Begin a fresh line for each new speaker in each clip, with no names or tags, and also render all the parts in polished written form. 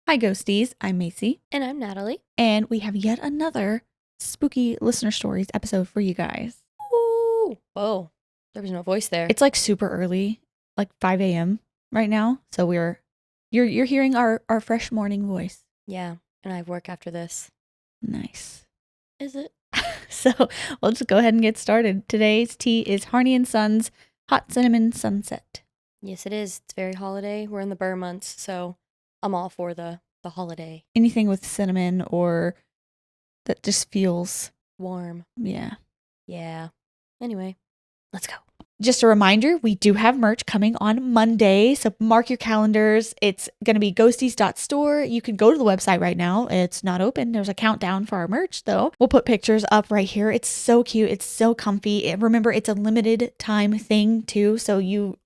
Hi, Ghosties. I'm Macy.
And I'm Natalie.
And we have yet another spooky listener stories episode for you guys.
Ooh. Whoa. There was no voice there.
It's like super early, like 5 a.m. right now. So you're hearing our fresh morning voice.
Yeah. And I have work after this.
Nice.
Is it?
So we'll just go ahead and get started. Today's tea is Harney and Sons Hot Cinnamon Sunset.
Yes, it is. It's very holiday. We're in the burr months, so I'm all for the holiday.
Anything with cinnamon or that just feels
warm.
Yeah.
Yeah. Anyway, let's go.
Just a reminder, we do have merch coming on Monday, so mark your calendars. It's going to be ghosties.store. You can go to the website right now. It's not open. There's a countdown for our merch, though. We'll put pictures up right here. It's so cute. It's so comfy. Remember, it's a limited time thing, too, so you,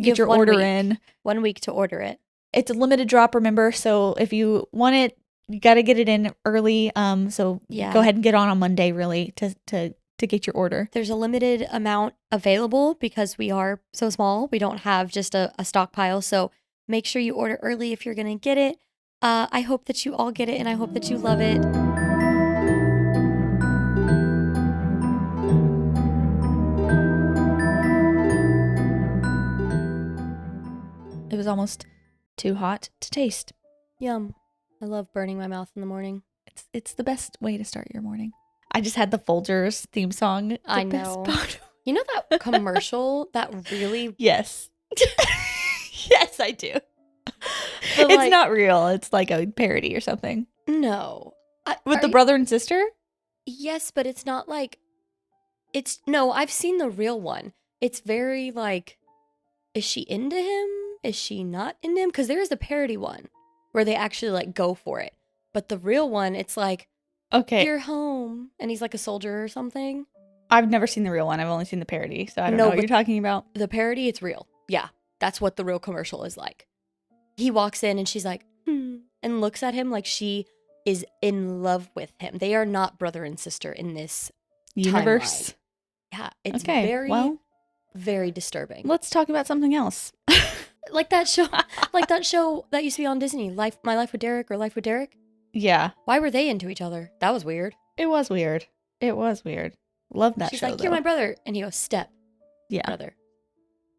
get your order in.
1 week to order it.
It's a limited drop, remember, so if you want it, you got to get it in early. So
yeah.
Go ahead and get on Monday, really, to get your order.
There's a limited amount available because we are so small. We don't have just a stockpile. So make sure you order early if you're going to get it. I hope that you all get it and I hope that you love it.
It was almost too hot to taste.
Yum. I love burning my mouth in the morning.
It's the best way to start your morning. I just had the Folgers theme song.
I know. You know that commercial that really...
Yes. Yes, I do. But it's not real. It's like a parody or something.
No.
With the brother and sister?
Yes, but it's not like... No, I've seen the real one. It's very like... Is she into him? Is she not into him? Because there is a parody one where they actually go for it. But the real one, it's like... Okay. You're home. And he's like a soldier or something.
I've never seen the real one. I've only seen the parody. So I don't know what you're talking about.
The parody, it's real. Yeah. That's what the real commercial is like. He walks in and she's like, and looks at him like she is in love with him. They are not brother and sister in this
universe.
Timeline. Yeah. It's very disturbing.
Let's talk about something else.
Like that show that used to be on Disney, My Life with Derek or Life with Derek.
Yeah.
Why were they into each other? That was weird.
It was weird. Love that show.
She's like, you're my brother. And he goes, step.
Yeah.
Brother.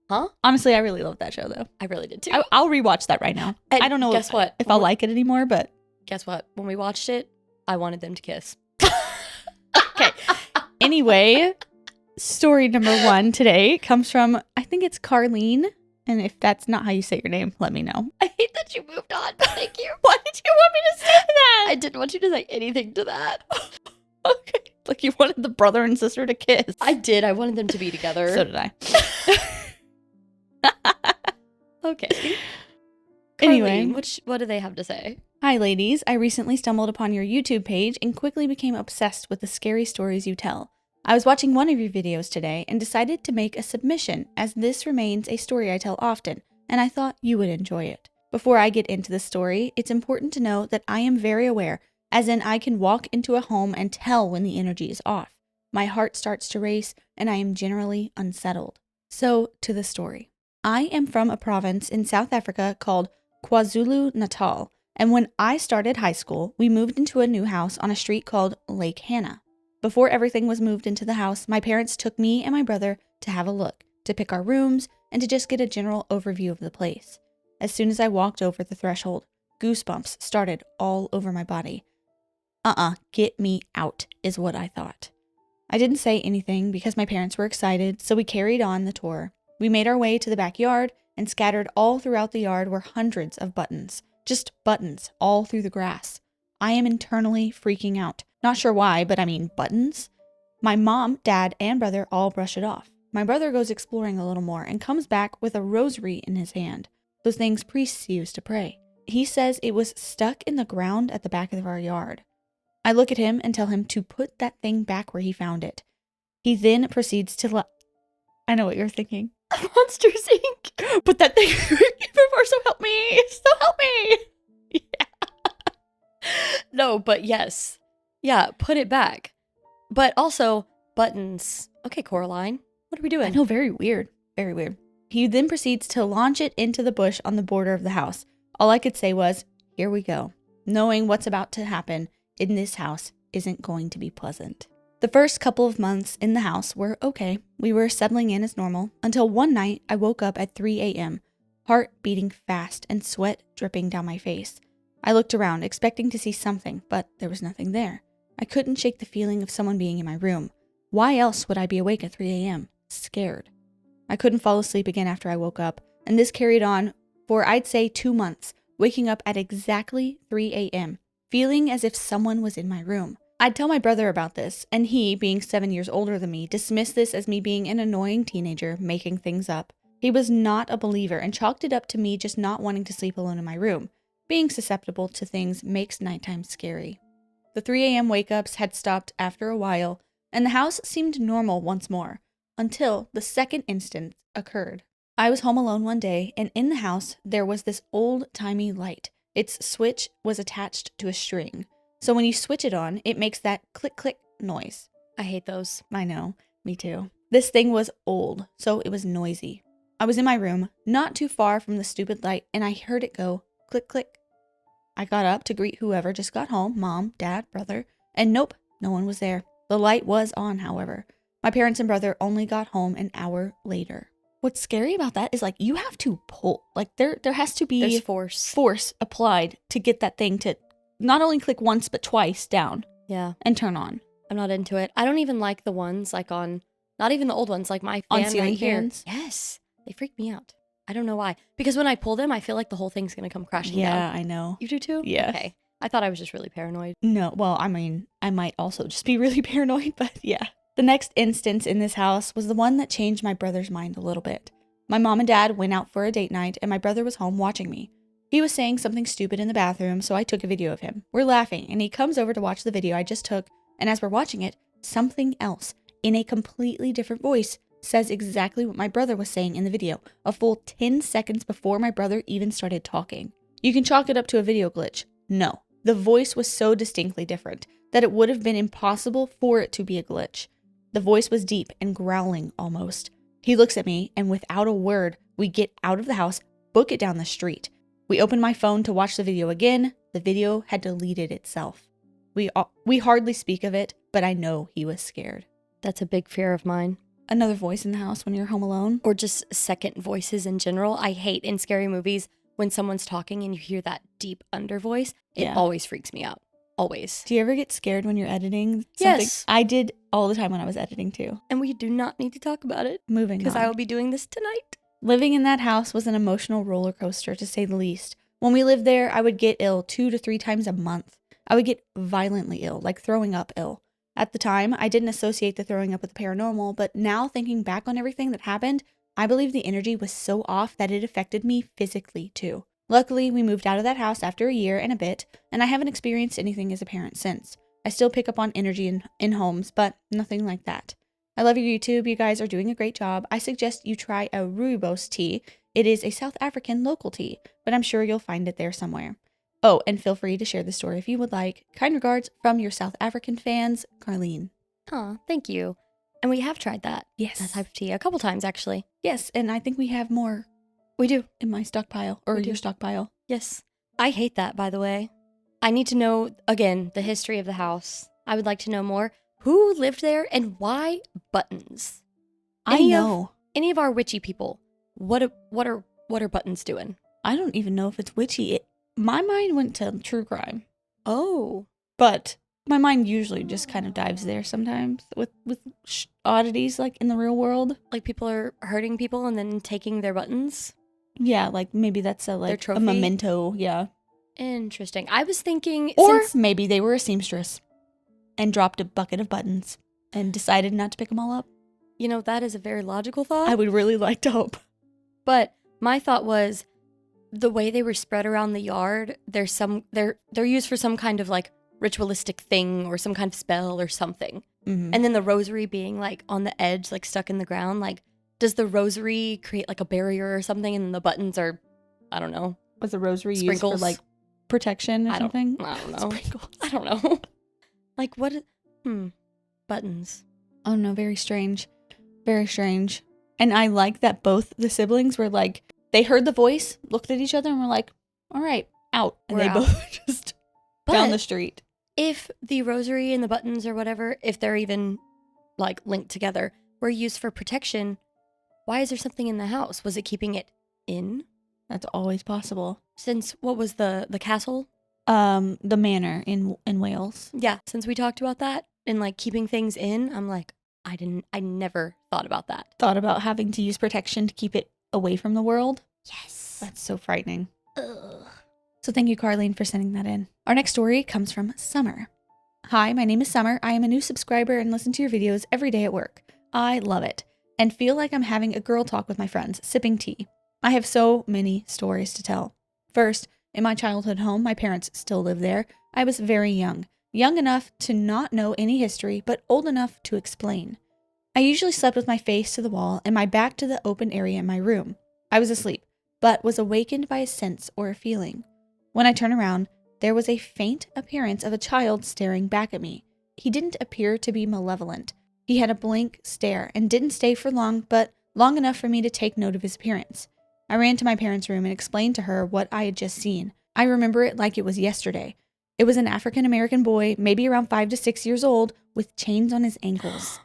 Huh?
Honestly, I really loved that show, though.
I really did, too.
I'll rewatch that right now.
And
I don't know
if
I'll like it anymore, but...
Guess what? When we watched it, I wanted them to kiss.
Okay. Anyway, story number 1 today comes from, I think it's Karlien. And if that's not how you say your name, let me know.
I hate that you moved on, but thank you.
Why did you want me to say that?
I didn't want you to say anything to that.
Okay. Like you wanted the brother and sister to kiss.
I did. I wanted them to be together.
So did I.
Okay.
Anyway.
Karlien, what do they have to say?
Hi, ladies. I recently stumbled upon your YouTube page and quickly became obsessed with the scary stories you tell. I was watching one of your videos today and decided to make a submission, as this remains a story I tell often, and I thought you would enjoy it. Before I get into the story, it's important to know that I am very aware, as in I can walk into a home and tell when the energy is off. My heart starts to race, and I am generally unsettled. So, to the story. I am from a province in South Africa called KwaZulu-Natal, and when I started high school, we moved into a new house on a street called Lake Hannah. Before everything was moved into the house, my parents took me and my brother to have a look, to pick our rooms, and to just get a general overview of the place. As soon as I walked over the threshold, goosebumps started all over my body. Get me out, is what I thought. I didn't say anything because my parents were excited, so we carried on the tour. We made our way to the backyard, and scattered all throughout the yard were hundreds of buttons. Just buttons all through the grass. I am internally freaking out. Not sure why, but I mean buttons. My mom, dad, and brother all brush it off. My brother goes exploring a little more and comes back with a rosary in his hand. Those things priests used to pray. He says it was stuck in the ground at the back of our yard. I look at him and tell him to put that thing back where he found it. He then proceeds to I know what you're thinking.
Monsters Inc.
Put that thing before, so help me. So help me. Yeah.
No, but yes. Yeah, put it back. But also, buttons. Okay, Coraline, what are we doing?
I know, very weird. Very weird. He then proceeds to launch it into the bush on the border of the house. All I could say was, here we go. Knowing what's about to happen in this house isn't going to be pleasant. The first couple of months in the house were okay. We were settling in as normal until one night I woke up at 3 a.m., heart beating fast and sweat dripping down my face. I looked around, expecting to see something, but there was nothing there. I couldn't shake the feeling of someone being in my room. Why else would I be awake at 3 a.m.? Scared. I couldn't fall asleep again after I woke up, and this carried on for I'd say 2 months, waking up at exactly 3 a.m., feeling as if someone was in my room. I'd tell my brother about this, and he, being 7 years older than me, dismissed this as me being an annoying teenager making things up. He was not a believer and chalked it up to me just not wanting to sleep alone in my room. Being susceptible to things makes nighttime scary. The 3 a.m. wake-ups had stopped after a while, and the house seemed normal once more, until the second instance occurred. I was home alone one day, and in the house there was this old-timey light. Its switch was attached to a string. So when you switch it on, it makes that click-click noise.
I hate those.
I know, me too. This thing was old, so it was noisy. I was in my room, not too far from the stupid light, and I heard it go click-click. I got up to greet whoever just got home, mom, dad, brother, and nope, no one was there. The light was on, however. My parents and brother only got home an hour later. What's scary about that is, like, you have to pull. Like, there has to be
There's force
applied to get that thing to not only click once, but twice down.
Yeah.
And turn on.
I'm not into it. I don't even like the ones, like, on, not even the old ones, like my
On
fan
ceiling
right here.
fans?
Yes. They freak me out. I don't know why. Because when I pull them, I feel like the whole thing's going to come crashing down.
Yeah, I know.
You do too?
Yeah.
Okay. I thought I was just really paranoid.
No, well, I mean, I might also just be really paranoid, but yeah. The next instance in this house was the one that changed my brother's mind a little bit. My mom and dad went out for a date night, and my brother was home watching me. He was saying something stupid in the bathroom, so I took a video of him. We're laughing, and he comes over to watch the video I just took, and as we're watching it, something else, in a completely different voice, says exactly what my brother was saying in the video, a full 10 seconds before my brother even started talking. You can chalk it up to a video glitch. No, the voice was so distinctly different that it would have been impossible for it to be a glitch. The voice was deep and growling almost. He looks at me, and without a word, we get out of the house, book it down the street. We open my phone to watch the video again. The video had deleted itself. We hardly speak of it, but I know he was scared.
That's a big fear of mine.
Another voice in the house when you're home alone?
Or just second voices in general. I hate in scary movies when someone's talking and you hear that deep under voice. It always freaks me out. Always.
Do you ever get scared when you're editing something?
Yes.
I did all the time when I was editing too.
And we do not need to talk about it.
Moving on.
Because I will be doing this tonight.
Living in that house was an emotional roller coaster, to say the least. When we lived there, I would get ill 2 to 3 times a month. I would get violently ill, like throwing up ill. At the time, I didn't associate the throwing up with the paranormal, but now thinking back on everything that happened, I believe the energy was so off that it affected me physically too. Luckily, we moved out of that house after a year and a bit, and I haven't experienced anything as a parent since. I still pick up on energy in homes, but nothing like that. I love your YouTube. You guys are doing a great job. I suggest you try a rooibos tea. It is a South African local tea, but I'm sure you'll find it there somewhere. Oh, and feel free to share the story if you would like. Kind regards from your South African fans, Karlien.
Aw, thank you. And we have tried that.
Yes.
That type of tea a couple times, actually.
Yes, and I think we have more.
We do.
In my stockpile, or your stockpile.
Yes. I hate that, by the way. I need to know, again, the history of the house. I would like to know more. Who lived there and why buttons? Any of our witchy people. What are buttons doing?
I don't even know if it's witchy. My mind went to true crime.
Oh.
But my mind usually just kind of dives there sometimes with oddities like in the real world.
Like people are hurting people and then taking their buttons?
Yeah, like maybe that's a memento, yeah.
Interesting. I was thinking...
Or maybe they were a seamstress and dropped a bucket of buttons and decided not to pick them all up.
You know, that is a very logical thought.
I would really like to hope.
But my thought was the way they were spread around the yard, they're used for some kind of like ritualistic thing or some kind of spell or something.
Mm-hmm.
And then the rosary being like on the edge, like stuck in the ground, like does the rosary create like a barrier or something and the buttons are, I don't know.
Was the rosary
sprinkles
used for like protection or something?
I don't know.
Sprinkles.
I don't know. Like what? Buttons.
Oh no, very strange. Very strange. And I like that both the siblings were like, they heard the voice, looked at each other and were like, all right, out. And
We're
they
out.
both just down the
But
street.
if the rosary and the buttons or whatever, if they're even like linked together, were used for protection, why is there something in the house? Was it keeping it in?
That's always possible.
Since what was the castle?
The manor in Wales.
Yeah, since we talked about that and like keeping things in, I'm like, I never thought about that.
Thought about having to use protection to keep it away from the world.
Yes.
That's so frightening.
Ugh.
So thank you, Karlien, for sending that in. Our next story comes from Summer. Hi, my name is Summer. I am a new subscriber and listen to your videos every day at work. I love it and feel like I'm having a girl talk with my friends, sipping tea. I have so many stories to tell. First, in my childhood home, my parents still live there. I was very young enough to not know any history, but old enough to explain. I usually slept with my face to the wall and my back to the open area in my room. I was asleep, but was awakened by a sense or a feeling. When I turned around, there was a faint appearance of a child staring back at me. He didn't appear to be malevolent. He had a blank stare and didn't stay for long, but long enough for me to take note of his appearance. I ran to my parents' room and explained to her what I had just seen. I remember it like it was yesterday. It was an African-American boy, maybe around 5 to 6 years old, with chains on his ankles.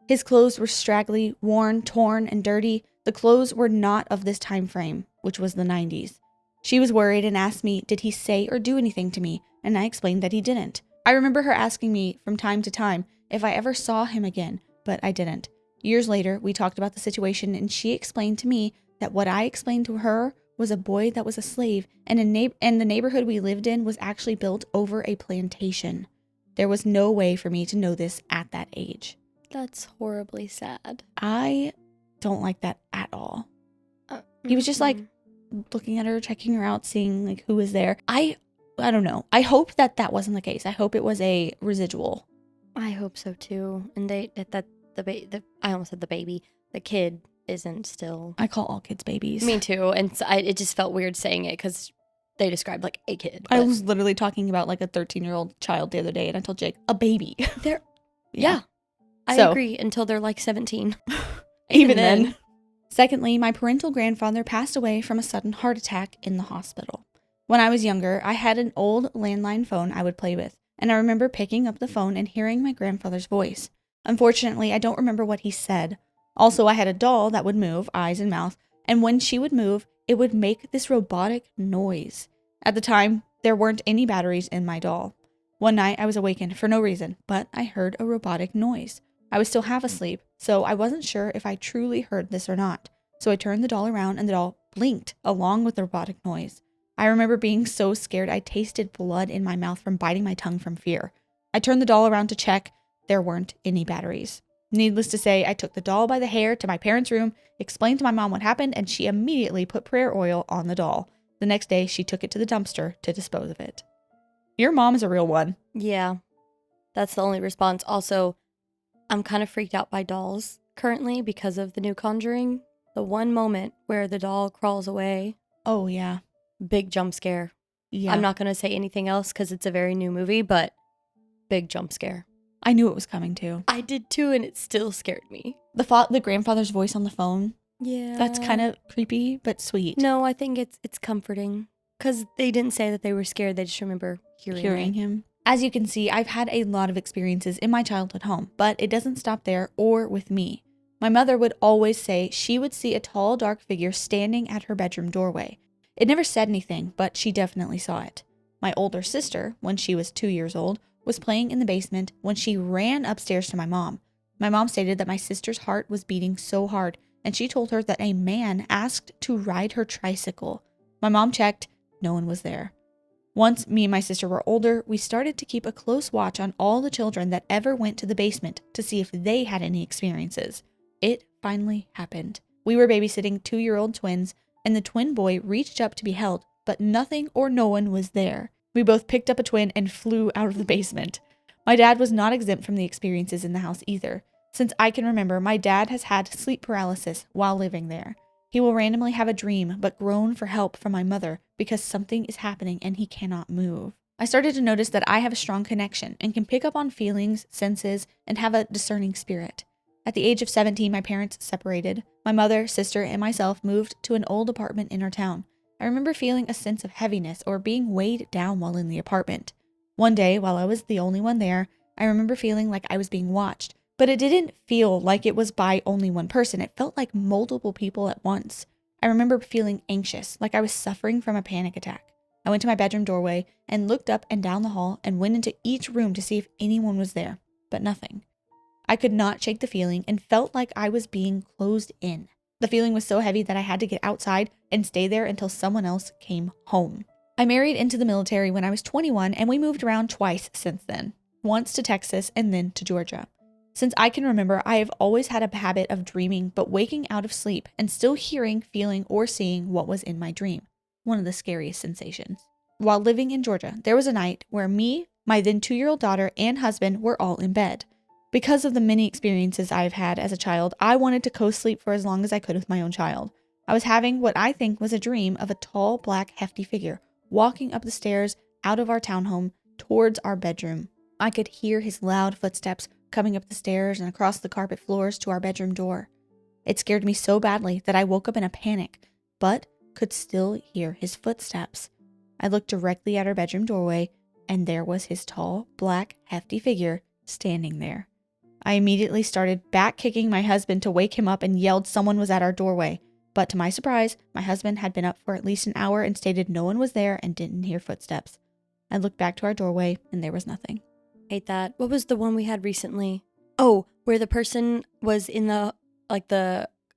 His clothes were straggly, worn, torn, and dirty. The clothes were not of this time frame, which was the 90s. She was worried and asked me, did he say or do anything to me? And I explained that he didn't. I remember her asking me from time to time if I ever saw him again, but I didn't. Years later, we talked about the situation and she explained to me that what I explained to her was a boy that was a slave and the neighborhood we lived in was actually built over a plantation. There was no way for me to know this at that age.
That's horribly sad.
I don't like that at all. He was just like looking at her, checking her out, seeing like who was there. I don't know. I hope that wasn't the case. I hope it was a residual.
I hope so too. And I almost said the baby. The kid isn't still.
I call all kids babies.
Me too. And so it just felt weird saying it because they described like a kid.
I was literally talking about like a 13-year-old child the other day, and I told Jake a baby.
Yeah. I agree until they're like 17.
Even then. Secondly, my parental grandfather passed away from a sudden heart attack in the hospital. When I was younger, I had an old landline phone I would play with, and I remember picking up the phone and hearing my grandfather's voice. Unfortunately, I don't remember what he said. Also, I had a doll that would move, eyes and mouth, and when she would move, it would make this robotic noise. At the time, there weren't any batteries in my doll. One night, I was awakened for no reason, but I heard a robotic noise. I was still half asleep, so I wasn't sure if I truly heard this or not. So I turned the doll around and the doll blinked along with the robotic noise. I remember being so scared I tasted blood in my mouth from biting my tongue from fear. I turned the doll around to check. There weren't any batteries. Needless to say, I took the doll by the hair to my parents' room, explained to my mom what happened, and she immediately put prayer oil on the doll. The next day, she took it to the dumpster to dispose of it. Your mom is a real one.
Yeah. That's the only response. Also, I'm kind of freaked out by dolls currently because of the new Conjuring. The one moment where the doll crawls away.
Oh, yeah.
Big jump scare.
Yeah.
I'm not going to say anything else because it's a very new movie, but big jump scare.
I knew it was coming too.
I did too, and it still scared me.
The grandfather's voice on the phone.
Yeah.
That's kind of creepy, but sweet.
No, I think it's comforting. Because they didn't say that they were scared. They just remember hearing
him. As you can see, I've had a lot of experiences in my childhood home, but it doesn't stop there or with me. My mother would always say she would see a tall, dark figure standing at her bedroom doorway. It never said anything, but she definitely saw it. My older sister, when she was 2 years old, was playing in the basement when she ran upstairs to my mom. My mom stated that my sister's heart was beating so hard, and she told her that a man asked to ride her tricycle. My mom checked. No one was there. Once me and my sister were older, we started to keep a close watch on all the children that ever went to the basement to see if they had any experiences. It finally happened. We were babysitting 2-year-old twins, and the twin boy reached up to be held, but nothing or no one was there. We both picked up a twin and flew out of the basement. My dad was not exempt from the experiences in the house either. Since I can remember, my dad has had sleep paralysis while living there. He will randomly have a dream, but groan for help from my mother because something is happening and he cannot move. I started to notice that I have a strong connection and can pick up on feelings, senses, and have a discerning spirit. At the age of 17, my parents separated. My mother, sister, and myself moved to an old apartment in our town. I remember feeling a sense of heaviness or being weighed down while in the apartment. One day, while I was the only one there, I remember feeling like I was being watched, but it didn't feel like it was by only one person. It felt like multiple people at once. I remember feeling anxious, like I was suffering from a panic attack. I went to my bedroom doorway and looked up and down the hall and went into each room to see if anyone was there, but nothing. I could not shake the feeling and felt like I was being closed in. The feeling was so heavy that I had to get outside and stay there until someone else came home. I married into the military when I was 21 and we moved around twice since then, once to Texas and then to Georgia. Since I can remember, I have always had a habit of dreaming but waking out of sleep and still hearing, feeling, or seeing what was in my dream. One of the scariest sensations. While living in Georgia, there was a night where me, my then 2-year-old daughter, and husband were all in bed. Because of the many experiences I've had as a child, I wanted to co-sleep for as long as I could with my own child. I was having what I think was a dream of a tall, black, hefty figure walking up the stairs out of our townhome towards our bedroom. I could hear his loud footsteps coming up the stairs and across the carpet floors to our bedroom door. It scared me so badly that I woke up in a panic, but could still hear his footsteps. I looked directly at our bedroom doorway, and there was his tall, black, hefty figure standing there. I immediately started back kicking my husband to wake him up and yelled someone was at our doorway. But to my surprise, my husband had been up for at least an hour and stated no one was there and didn't hear footsteps. I looked back to our doorway and there was nothing.
Hate that. What was the one we had recently? Oh, where the person was in the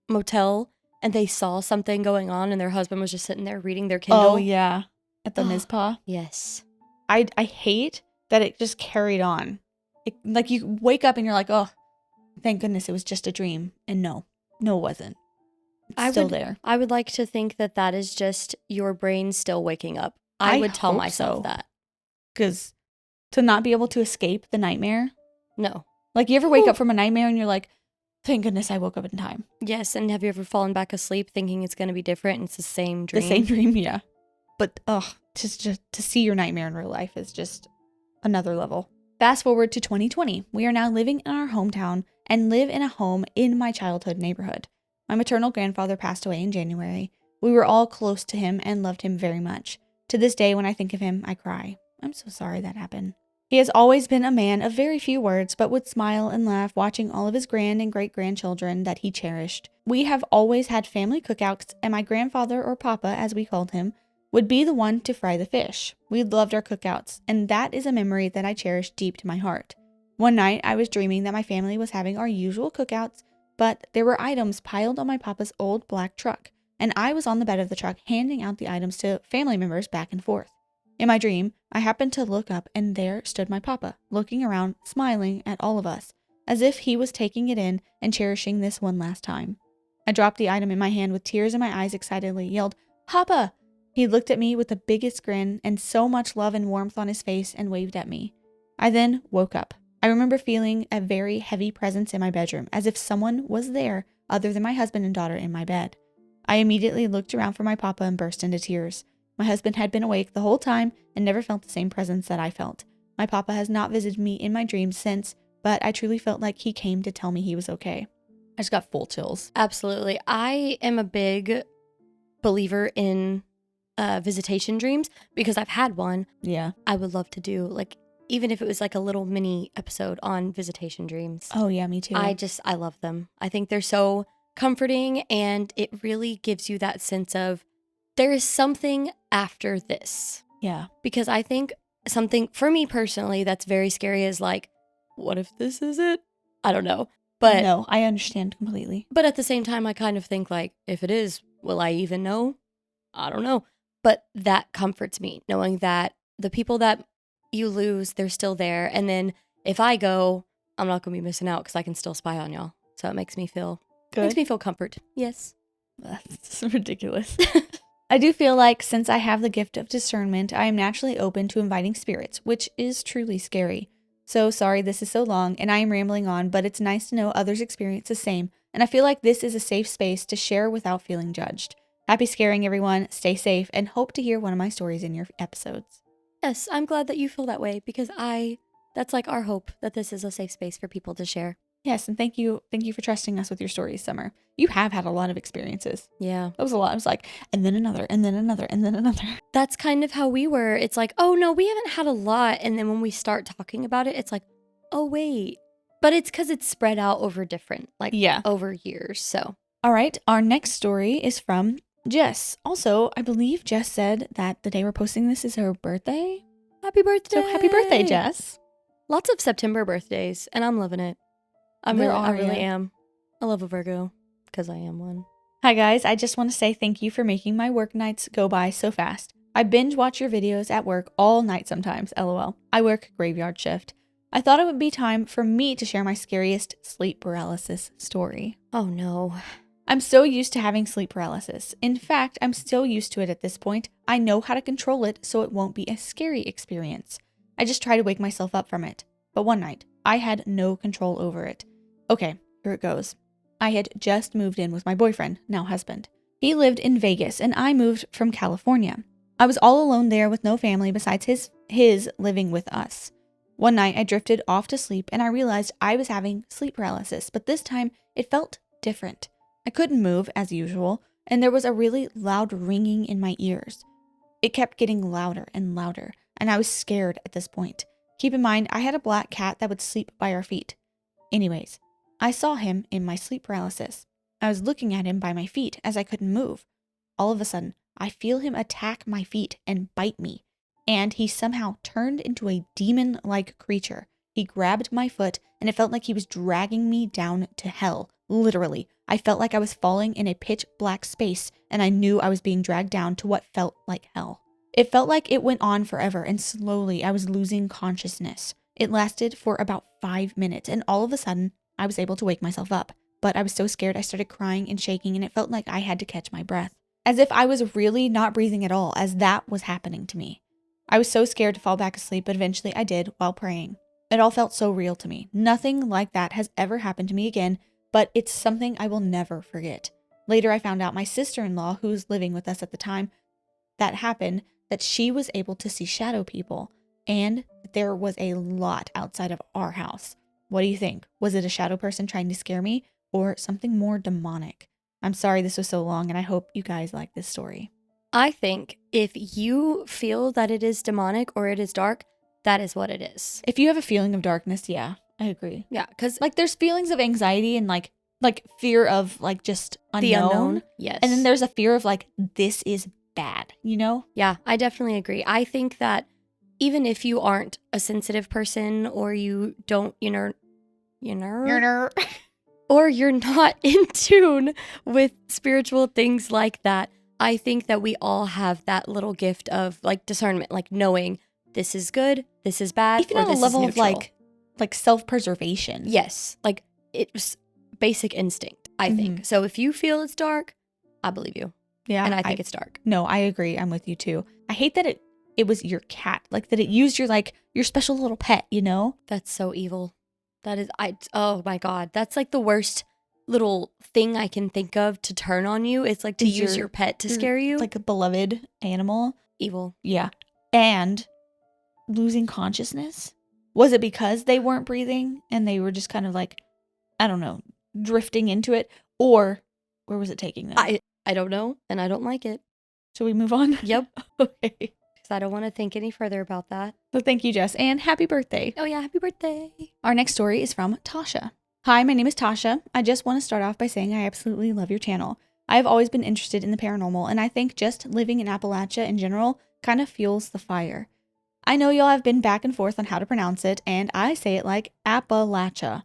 motel and they saw something going on and their husband was just sitting there reading their Kindle.
Oh, yeah. At the Mizpah.
Yes.
I hate that it just carried on. Like you wake up and you're like, oh, thank goodness it was just a dream. And no, it wasn't. It's still there.
I would like to think that that is just your brain still waking up. I would tell myself that.
Because to not be able to escape the nightmare.
No.
Like you ever wake up from a nightmare and you're like, thank goodness I woke up in time.
Yes. And have you ever fallen back asleep thinking it's going to be different and it's the same dream?
The same dream, yeah. But just to see your nightmare in real life is just another level. Fast forward to 2020. We are now living in our hometown and live in a home in my childhood neighborhood. My maternal grandfather passed away in January. We were all close to him and loved him very much. To this day, when I think of him, I cry. I'm so sorry that happened. He has always been a man of very few words, but would smile and laugh watching all of his grand and great-grandchildren that he cherished. We have always had family cookouts, and my grandfather, or Papa as we called him, would be the one to fry the fish. We loved our cookouts, and that is a memory that I cherish deep to my heart. One night, I was dreaming that my family was having our usual cookouts, but there were items piled on my papa's old black truck, and I was on the bed of the truck handing out the items to family members back and forth. In my dream, I happened to look up and there stood my papa, looking around, smiling at all of us, as if he was taking it in and cherishing this one last time. I dropped the item in my hand with tears in my eyes, excitedly yelled, "Papa!" He looked at me with the biggest grin and so much love and warmth on his face and waved at me. I then woke up. I remember feeling a very heavy presence in my bedroom, as if someone was there other than my husband and daughter in my bed. I immediately looked around for my papa and burst into tears. My husband had been awake the whole time and never felt the same presence that I felt. My papa has not visited me in my dreams since, but I truly felt like he came to tell me he was okay. I just got full chills.
Absolutely. I am a big believer in visitation dreams because I've had one.
Yeah.
I would love to do even if it was like a little mini episode on visitation dreams.
Oh yeah, me too.
I love them. I think they're so comforting and it really gives you that sense of there is something after this.
Yeah.
Because I think something for me personally that's very scary is like, what if this is it? I don't know. But
no, I understand completely.
But at the same time, I kind of think like, if it is, will I even know? I don't know. But that comforts me, knowing that the people that you lose, they're still there. And then if I go, I'm not going to be missing out because I can still spy on y'all. So it makes me feel
good.
Makes me feel comfort. Yes.
That's ridiculous. I do feel like since I have the gift of discernment, I am naturally open to inviting spirits, which is truly scary. So sorry this is so long and I am rambling on, but it's nice to know others experience the same. And I feel like this is a safe space to share without feeling judged. Happy scaring, everyone. Stay safe and hope to hear one of my stories in your episodes.
Yes, I'm glad that you feel that way because that's like our hope that this is a safe space for people to share.
Yes, and thank you for trusting us with your stories, Summer. You have had a lot of experiences.
Yeah.
That was a lot. I was like, and then another, and then another, and then another.
That's kind of how we were. It's like, oh no, we haven't had a lot. And then when we start talking about it, it's like, oh wait. But it's because it's spread out over different, like over years. So.
All right. Our next story is from Jess. Also, I believe Jess said that the day we're posting this is her birthday.
Happy birthday.
So happy birthday, Jess.
Lots of September birthdays, and I'm loving it. I really am. I love a Virgo because I am one.
Hi guys, I just want to say thank you for making my work nights go by so fast. I binge watch your videos at work all night sometimes, lol. I work graveyard shift. I thought it would be time for me to share my scariest sleep paralysis story.
Oh no.
I'm so used to having sleep paralysis. In fact, I'm so used to it at this point, I know how to control it so it won't be a scary experience. I just try to wake myself up from it. But one night, I had no control over it. Okay, here it goes. I had just moved in with my boyfriend, now husband. He lived in Vegas and I moved from California. I was all alone there with no family besides his living with us. One night I drifted off to sleep and I realized I was having sleep paralysis, but this time it felt different. I couldn't move as usual and there was a really loud ringing in my ears. It kept getting louder and louder and I was scared at this point. Keep in mind, I had a black cat that would sleep by our feet. Anyways, I saw him in my sleep paralysis. I was looking at him by my feet as I couldn't move. All of a sudden, I feel him attack my feet and bite me. And he somehow turned into a demon-like creature. He grabbed my foot and it felt like he was dragging me down to hell. Literally, I felt like I was falling in a pitch black space and I knew I was being dragged down to what felt like hell. It felt like it went on forever and slowly I was losing consciousness. It lasted for about 5 minutes and all of a sudden, I was able to wake myself up, but I was so scared I started crying and shaking and it felt like I had to catch my breath. As if I was really not breathing at all as that was happening to me. I was so scared to fall back asleep, but eventually I did while praying. It all felt so real to me. Nothing like that has ever happened to me again, but it's something I will never forget. Later I found out my sister-in-law, who was living with us at the time that happened, that she was able to see shadow people and there was a lot outside of our house. What do you think? Was it a shadow person trying to scare me or something more demonic? I'm sorry this was so long and I hope you guys like this story.
I think if you feel that it is demonic or it is dark, that is what it is.
If you have a feeling of darkness, yeah, I agree.
Yeah, because
like there's feelings of anxiety and like fear of like just unknown.
The unknown, yes.
And then there's a fear of like, this is bad, you know?
Yeah, I definitely agree. I think that even if you aren't a sensitive person or you don't, or you're not in tune with spiritual things like that, I think that we all have that little gift of like discernment, like knowing this is good, this is bad,
even
or
on a
this
level
is
of like self-preservation.
Yes, like it's basic instinct, I think. So if you feel it's dark, I believe you.
Yeah.
And I think it's dark.
No, I agree. I'm with you too. I hate that it was your cat, like that it used your special little pet, you know?
That's so evil. That is, oh my God. That's like the worst little thing I can think of to turn on you. It's like to use your pet to scare you.
Like a beloved animal.
Evil.
Yeah. And losing consciousness. Was it because they weren't breathing and they were just kind of like, I don't know, drifting into it? Or where was it taking them?
I don't know, and I don't like it.
Shall we move on?
Yep.
Okay.
Because I don't want to think any further about that.
So thank you, Jess, and happy birthday.
Oh yeah, happy birthday.
Our next story is from Tasha. Hi, my name is Tasha. I just want to start off by saying I absolutely love your channel. I have always been interested in the paranormal, and I think just living in Appalachia in general kind of fuels the fire. I know y'all have been back and forth on how to pronounce it, and I say it like Appalachia.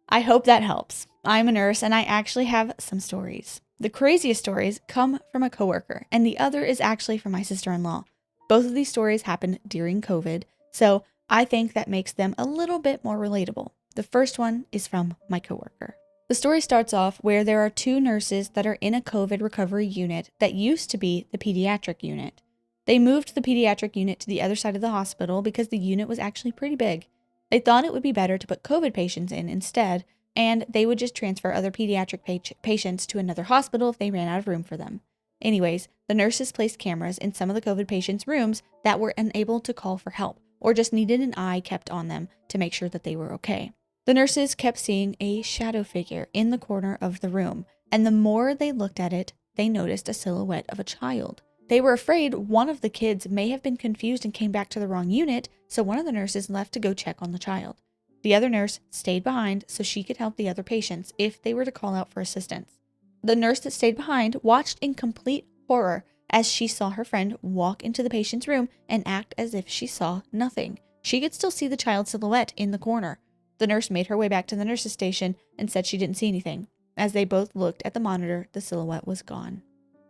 I hope that helps. I'm a nurse, and I actually have some stories. The craziest stories come from a coworker, and the other is actually from my sister-in-law. Both of these stories happened during COVID, so I think that makes them a little bit more relatable. The first one is from my coworker. The story starts off where there are 2 nurses that are in a COVID recovery unit that used to be the pediatric unit. They moved the pediatric unit to the other side of the hospital because the unit was actually pretty big. They thought it would be better to put COVID patients in instead, and they would just transfer other pediatric patients to another hospital if they ran out of room for them. Anyways, the nurses placed cameras in some of the COVID patients' rooms that were unable to call for help or just needed an eye kept on them to make sure that they were okay. The nurses kept seeing a shadow figure in the corner of the room, and the more they looked at it, they noticed a silhouette of a child. They were afraid one of the kids may have been confused and came back to the wrong unit, so one of the nurses left to go check on the child. The other nurse stayed behind so she could help the other patients if they were to call out for assistance. The nurse that stayed behind watched in complete horror as she saw her friend walk into the patient's room and act as if she saw nothing. She could still see the child's silhouette in the corner. The nurse made her way back to the nurse's station and said she didn't see anything. As they both looked at the monitor, the silhouette was gone.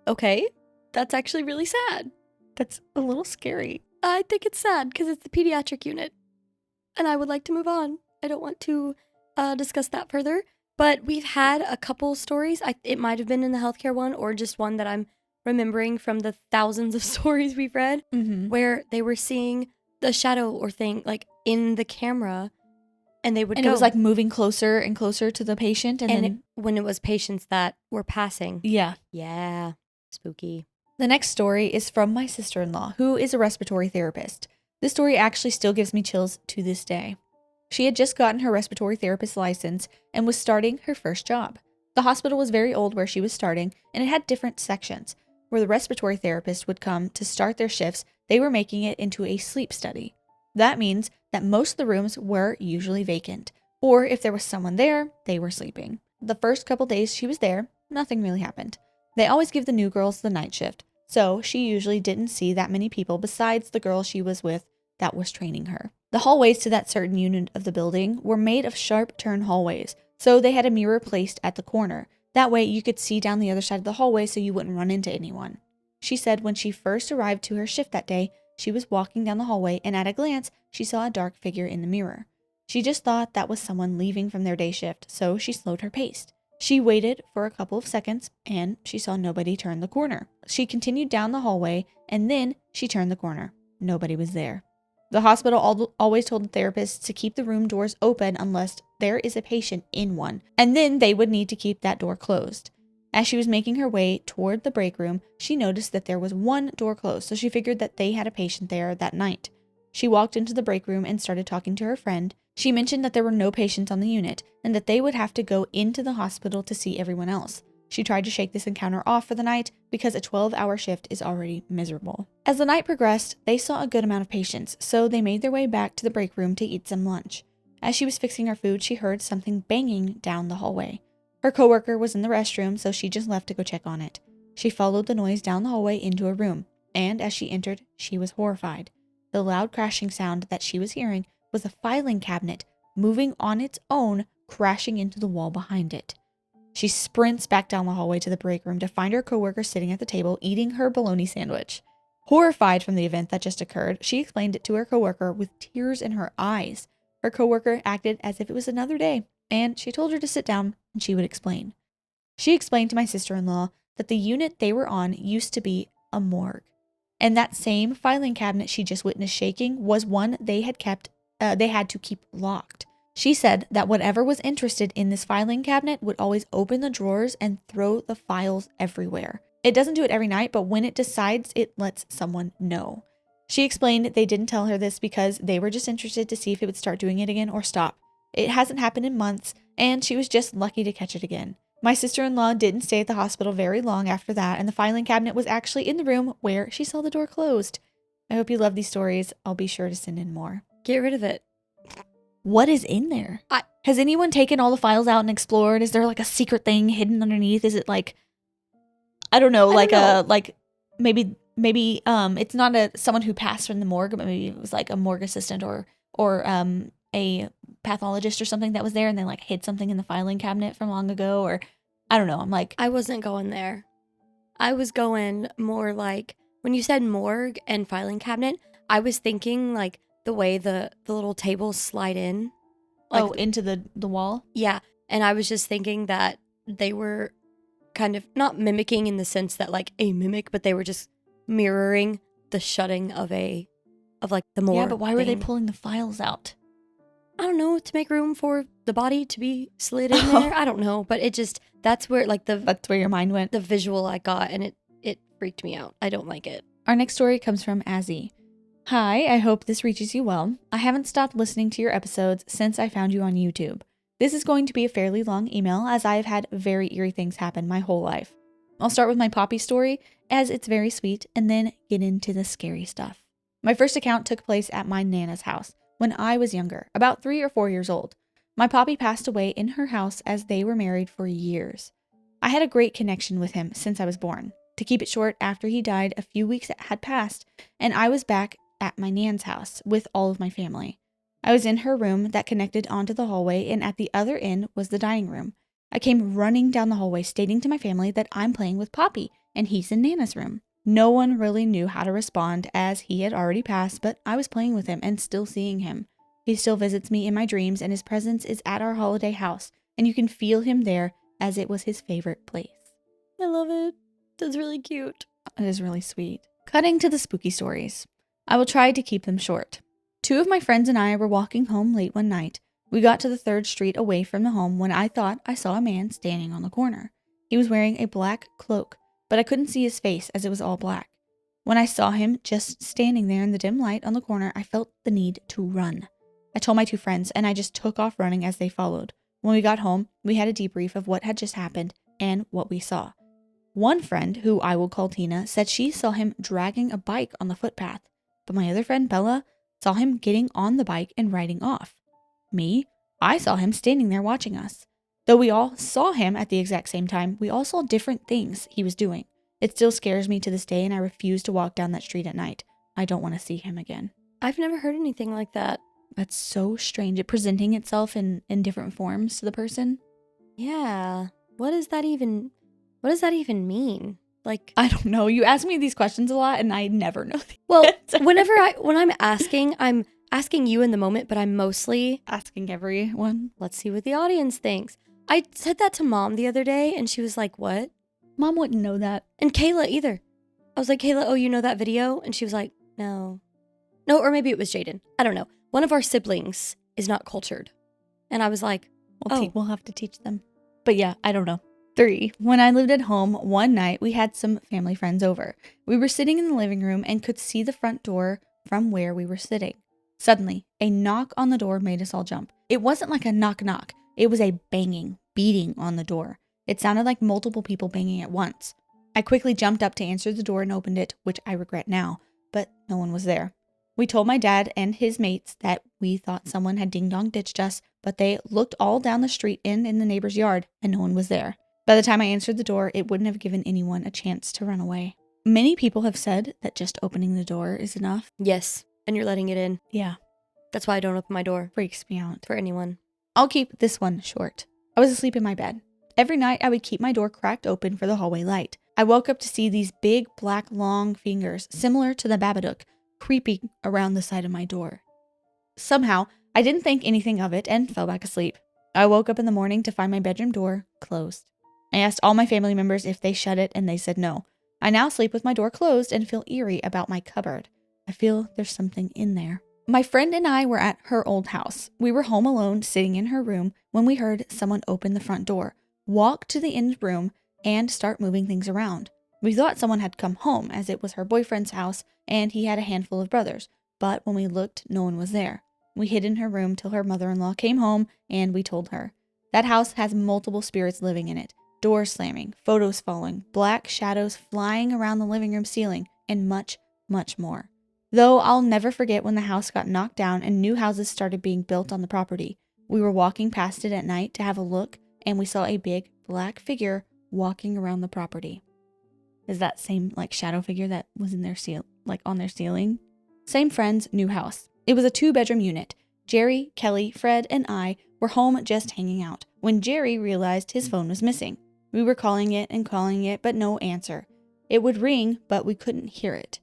Okay, that's actually really sad.
That's a little scary.
I think it's sad because it's the pediatric unit. And I would like to move on. I don't want to discuss that further. But we've had a couple stories. It might have been in the healthcare one or just one that I'm remembering from the thousands of stories we've read where they were seeing the shadow or thing like in the camera and they would go.
And it was like moving closer and closer to the patient. And then
when it was patients that were passing.
Yeah.
Yeah. Spooky.
The next story is from my sister-in-law, who is a respiratory therapist. This story actually still gives me chills to this day. She had just gotten her respiratory therapist license and was starting her first job. The hospital was very old where she was starting, and it had different sections. Where the respiratory therapist would come to start their shifts, they were making it into a sleep study. That means that most of the rooms were usually vacant, or if there was someone there, they were sleeping. The first couple days she was there, nothing really happened. They always give the new girls the night shift, so she usually didn't see that many people besides the girl she was with that was training her. The hallways to that certain unit of the building were made of sharp turn hallways, so they had a mirror placed at the corner. That way you could see down the other side of the hallway so you wouldn't run into anyone. She said when she first arrived to her shift that day, she was walking down the hallway and at a glance, she saw a dark figure in the mirror. She just thought that was someone leaving from their day shift, so she slowed her pace. She waited for a couple of seconds and she saw nobody turn the corner. She continued down the hallway and then she turned the corner. Nobody was there. The hospital always told the therapists to keep the room doors open unless there is a patient in one, and then they would need to keep that door closed. As she was making her way toward the break room, she noticed that there was one door closed, so she figured that they had a patient there that night. She walked into the break room and started talking to her friend. She mentioned that there were no patients on the unit and that they would have to go into the hospital to see everyone else. She tried to shake this encounter off for the night because a 12-hour shift is already miserable. As the night progressed, they saw a good amount of patients, so they made their way back to the break room to eat some lunch. As she was fixing her food, she heard something banging down the hallway. Her coworker was in the restroom, so she just left to go check on it. She followed the noise down the hallway into a room, and as she entered, she was horrified. The loud crashing sound that she was hearing was a filing cabinet moving on its own, crashing into the wall behind it. She sprints back down the hallway to the break room to find her coworker sitting at the table eating her bologna sandwich. Horrified from the event that just occurred, she explained it to her coworker with tears in her eyes. Her coworker acted as if it was another day, and she told her to sit down and she would explain. She explained to my sister-in-law that the unit they were on used to be a morgue, and that same filing cabinet she just witnessed shaking was one they had to keep locked. She said that whatever was interested in this filing cabinet would always open the drawers and throw the files everywhere. It doesn't do it every night, but when it decides, it lets someone know. She explained they didn't tell her this because they were just interested to see if it would start doing it again or stop. It hasn't happened in months, and she was just lucky to catch it again. My sister-in-law didn't stay at the hospital very long after that, and the filing cabinet was actually in the room where she saw the door closed. I hope you love these stories. I'll be sure to send in more.
Get rid of it.
What is in there? Has anyone taken all the files out and explored? Is there like a secret thing hidden underneath? Is it like, I don't know, maybe it's not someone who passed from the morgue, but maybe it was like a morgue assistant or a pathologist or something that was there and they like hid something in the filing cabinet from long ago, or I don't know.
I wasn't going there. I was going more like when you said morgue and filing cabinet, I was thinking like the way the little tables slide in.
Like into the wall?
Yeah. And I was just thinking that they were kind of not mimicking in the sense that like a mimic, but they were just mirroring the shutting of like the morgue.
Yeah, but why were they
thing.
pulling the files out?
I don't know, to make room for the body to be slid in there. I don't know, but it just, that's where
your mind went.
The visual I got, and it freaked me out. I don't like it.
Our next story comes from Azzy. Hi, I hope this reaches you well. I haven't stopped listening to your episodes since I found you on YouTube. This is going to be a fairly long email as I have had very eerie things happen my whole life. I'll start with my Poppy story as it's very sweet and then get into the scary stuff. My first account took place at my Nana's house when I was younger, about 3 or 4 years old. My Poppy passed away in her house as they were married for years. I had a great connection with him since I was born. To keep it short, after he died, a few weeks had passed, and I was back at my Nan's house with all of my family. I was in her room that connected onto the hallway, and at the other end was the dining room. I came running down the hallway, stating to my family that I'm playing with Poppy, and he's in Nana's room. No one really knew how to respond as he had already passed, but I was playing with him and still seeing him. He still visits me in my dreams, and his presence is at our holiday house, and you can feel him there as it was his favorite place.
I love it. That's really cute.
It is really sweet. Cutting to the spooky stories. I will try to keep them short. 2 of my friends and I were walking home late one night. We got to the 3rd street away from the home when I thought I saw a man standing on the corner. He was wearing a black cloak, but I couldn't see his face as it was all black. When I saw him just standing there in the dim light on the corner, I felt the need to run. I told my 2 friends, and I just took off running as they followed. When we got home, we had a debrief of what had just happened and what we saw. One friend, who I will call Tina, said she saw him dragging a bike on the footpath, but my other friend, Bella, saw him getting on the bike and riding off. Me, I saw him standing there watching us. Though we all saw him at the exact same time, we all saw different things he was doing. It still scares me to this day, and I refuse to walk down that street at night. I don't want to see him again.
I've never heard anything like that.
That's so strange. It presenting itself in different forms to the person.
Yeah. What does that even mean? Like,
I don't know. You ask me these questions a lot, and I never know the
well,
answer.
when I'm asking you in the moment, but I'm mostly
asking everyone.
Let's see what the audience thinks. I said that to Mom the other day, and she was like, "What?"
Mom wouldn't know that.
And Kayla either. I was like, "Kayla, oh, you know that video?" And she was like, "No." No, or maybe it was Jaden. I don't know. One of our siblings is not cultured. And I was like,
we'll have to teach them. But yeah, I don't know. 3. When I lived at home, one night we had some family friends over. We were sitting in the living room and could see the front door from where we were sitting. Suddenly, a knock on the door made us all jump. It wasn't like a knock-knock. It was a banging, beating on the door. It sounded like multiple people banging at once. I quickly jumped up to answer the door and opened it, which I regret now, but no one was there. We told my dad and his mates that we thought someone had ding-dong ditched us, but they looked all down the street and in the neighbor's yard, and no one was there. By the time I answered the door, it wouldn't have given anyone a chance to run away. Many people have said that just opening the door is enough.
yes, and you're letting it in.
Yeah,
That's why I don't open my door
freaks me out.
for anyone.
I'll keep this one short. I was asleep in my bed. Every night I would keep my door cracked open for the hallway light. I woke up to see these big black long fingers, similar to the Babadook, creeping around the side of my door. Somehow, I didn't think anything of it and fell back asleep. I woke up in the morning to find my bedroom door closed. I asked all my family members if they shut it, and they said no. I now sleep with my door closed and feel eerie about my cupboard. I feel there's something in there. My friend and I were at her old house. We were home alone, sitting in her room, when we heard someone open the front door, walk to the end room, and start moving things around. We thought someone had come home, as it was her boyfriend's house, and he had a handful of brothers. But when we looked, no one was there. We hid in her room till her mother-in-law came home, and we told her. That house has multiple spirits living in it. Doors slamming, photos falling, black shadows flying around the living room ceiling, and much, much more. Though I'll never forget when the house got knocked down and new houses started being built on the property. We were walking past it at night to have a look, and we saw a big black figure walking around the property. Is that same shadow figure that was in their on their ceiling? Same friends, new house. It was a 2-bedroom unit. Jerry, Kelly, Fred, and I were home just hanging out when Jerry realized his phone was missing. We were calling it, but no answer. It would ring, but we couldn't hear it.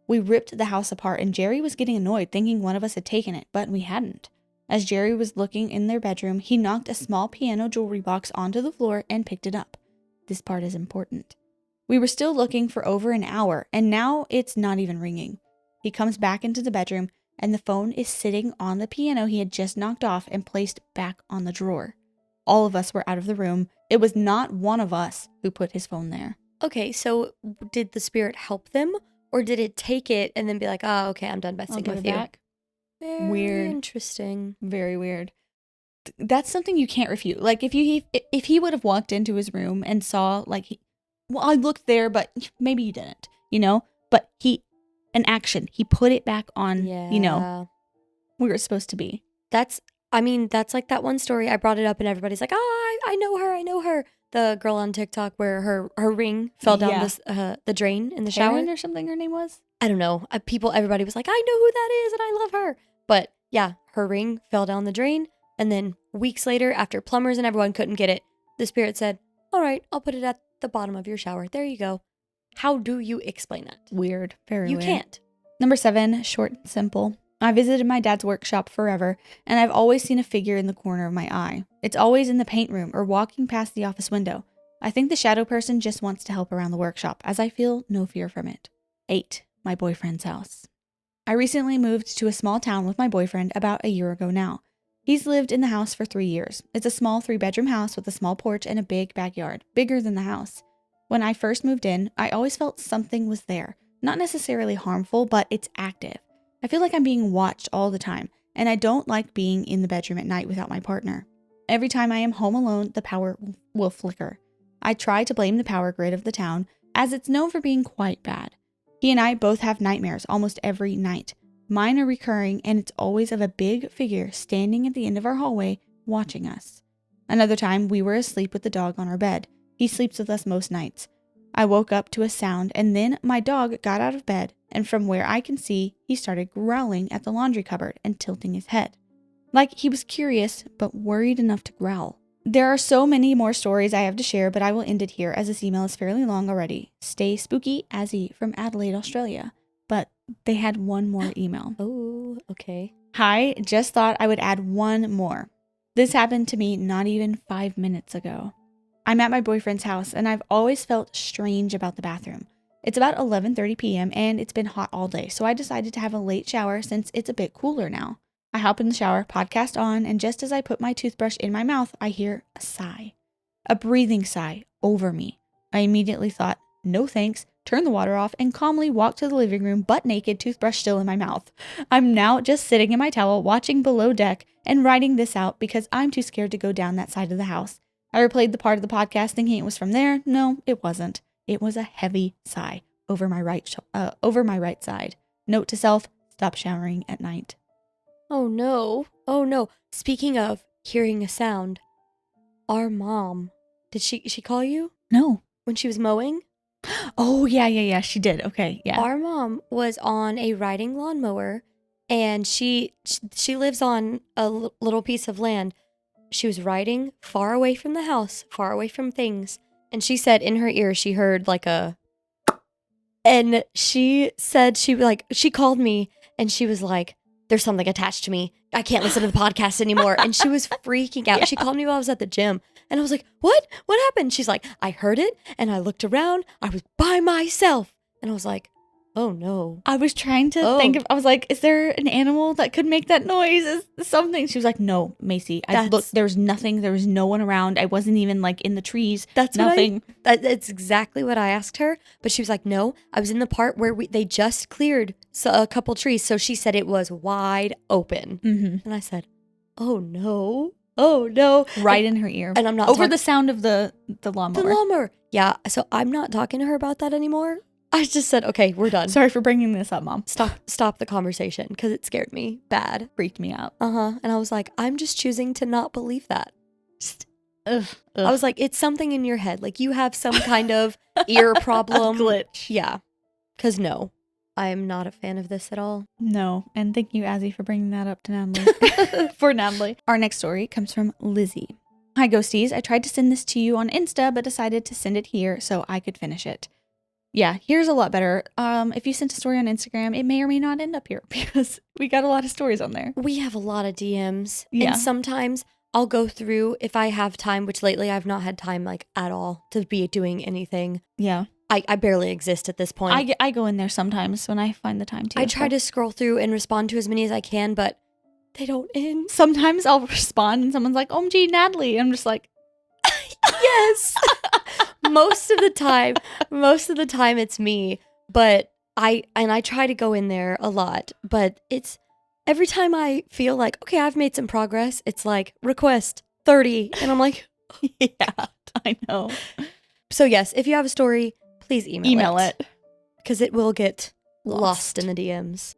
We ripped the house apart, and Jerry was getting annoyed, thinking one of us had taken it, but we hadn't. As Jerry was looking in their bedroom, he knocked a small piano jewelry box onto the floor and picked it up. This part is important. We were still looking for over an hour, and now it's not even ringing. He comes back into the bedroom, and the phone is sitting on the piano he had just knocked off and placed back on the drawer. All of us were out of the room. It was not one of us who put his phone there.
Okay, so did the spirit help them, or did it take it and then be like, "Oh, okay, I'm done messing with you"?
Back.
Very
Weird.
interesting.
Very weird. that's something you can't refute. Like if he would have walked into his room and saw like, I looked there, but maybe you didn't, but an action, he put it back on, where it's supposed to be.
That's like that one story. I brought it up and everybody's like, oh, I know her. The girl on TikTok where her ring fell down the drain in the shower.
Taryn or something her name was?
I don't know. Everybody was like, I know who that is and I love her. But yeah, her ring fell down the drain. And then weeks later, after plumbers and everyone couldn't get it, the spirit said, all right, I'll put it at the bottom of your shower. There you go. How do you explain that?
Weird. Very weird.
You can't.
Number 7, short and simple. I visited my dad's workshop forever, and I've always seen a figure in the corner of my eye. It's always in the paint room or walking past the office window. I think the shadow person just wants to help around the workshop, as I feel no fear from it. 8, my boyfriend's house. I recently moved to a small town with my boyfriend about a year ago now. He's lived in the house for 3 years. It's a small 3-bedroom house with a small porch and a big backyard, bigger than the house. When I first moved in, I always felt something was there. Not necessarily harmful, but it's active. I feel like I'm being watched all the time, and I don't like being in the bedroom at night without my partner. Every time I am home alone, the power will flicker. I try to blame the power grid of the town, as it's known for being quite bad. He and I both have nightmares almost every night. Mine are recurring, and it's always of a big figure standing at the end of our hallway, watching us. Another time, we were asleep with the dog on our bed. He sleeps with us most nights. I woke up to a sound, and then my dog got out of bed, and from where I can see, he started growling at the laundry cupboard and tilting his head. Like he was curious, but worried enough to growl. There are so many more stories I have to share, but I will end it here as this email is fairly long already. Stay spooky, Azzy from Adelaide, Australia. But they had one more email.
Oh, okay.
Hi, just thought I would add one more. This happened to me not even 5 minutes ago. I'm at my boyfriend's house, and I've always felt strange about the bathroom. It's about 11:30 p.m. and it's been hot all day, so I decided to have a late shower since it's a bit cooler now. I hop in the shower, podcast on, and just as I put my toothbrush in my mouth, I hear a sigh. A breathing sigh over me. I immediately thought, no thanks, turned the water off, and calmly walked to the living room, butt naked, toothbrush still in my mouth. I'm now just sitting in my towel, watching Below Deck, and writing this out because I'm too scared to go down that side of the house. I replayed the part of the podcast thinking it was from there. No, it wasn't. It was a heavy sigh over my right side. Note to self, stop showering at night.
Oh no. Oh no. Speaking of hearing a sound, our mom, did she call you?
No.
When she was mowing?
Oh, yeah, she did. Okay, yeah.
Our mom was on a riding lawnmower, and she lives on a little piece of land. She was riding far away from the house, far away from things. And she said in her ear, she heard like and she said she called me and she was like, there's something attached to me. I can't listen to the podcast anymore. And she was freaking out. Yeah. She called me while I was at the gym. And I was like, what? What happened? She's like, I heard it and I looked around. I was by myself. And I was like, oh no.
I was trying to think of, I was like, is there an animal that could make that noise? Is something? She was like, no, Macy. I looked, there was nothing. There was no one around. I wasn't even like in the trees.
That's
nothing.
That's exactly what I asked her. But she was like, no, I was in the part where they just cleared a couple trees. So she said it was wide open. Mm-hmm. And I said, oh no. Oh no.
Right in her ear.
And I'm not
over the sound of the lawnmower.
The lawnmower. Yeah. So I'm not talking to her about that anymore. I just said, okay, we're done.
Sorry for bringing this up, Mom.
Stop the conversation because it scared me bad.
Freaked me out.
And I was like, I'm just choosing to not believe that. Ugh. I was like, it's something in your head. Like you have some kind of ear problem.
Glitch.
Yeah. Because no, I am not a fan of this at all.
No. And thank you, Azzy, for bringing that up to Natalie. For Natalie. Our next story comes from Lizzy. Hi, Ghosties. I tried to send this to you on Insta, but decided to send it here so I could finish it. Yeah, here's a lot better. If you sent a story on Instagram, it may or may not end up here because we got a lot of stories on there.
We have a lot of DMs.
Yeah.
And sometimes I'll go through if I have time, which lately I've not had time like at all to be doing anything.
Yeah.
I barely exist at this point.
I go in there sometimes when I find the time to.
I try to scroll through and respond to as many as I can, but they don't end.
Sometimes I'll respond and someone's like, OMG, Natalie. I'm just like,
yes. Most of the time it's me, but I try to go in there a lot, but it's every time I feel like, okay, I've made some progress, it's like, request 30. And I'm like,
Yeah, I know.
so yes, if you have a story, please email
it.
because it will get lost
Lost.
in the DMs.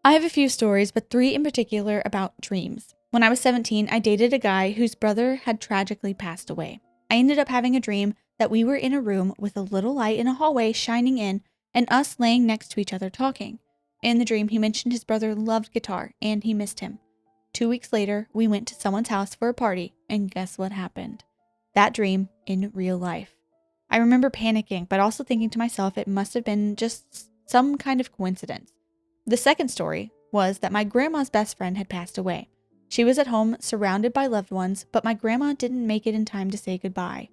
I have a few stories, but 3 in particular about dreams. When I was 17, I dated a guy whose brother had tragically passed away. I ended up having a dream that we were in a room with a little light in a hallway shining in and us laying next to each other talking. In the dream, he mentioned his brother loved guitar and he missed him. 2 weeks later, we went to someone's house for a party, and guess what happened? That dream in real life. I remember panicking, but also thinking to myself it must have been just some kind of coincidence. The second story was that my grandma's best friend had passed away. She was at home surrounded by loved ones, but my grandma didn't make it in time to say goodbye.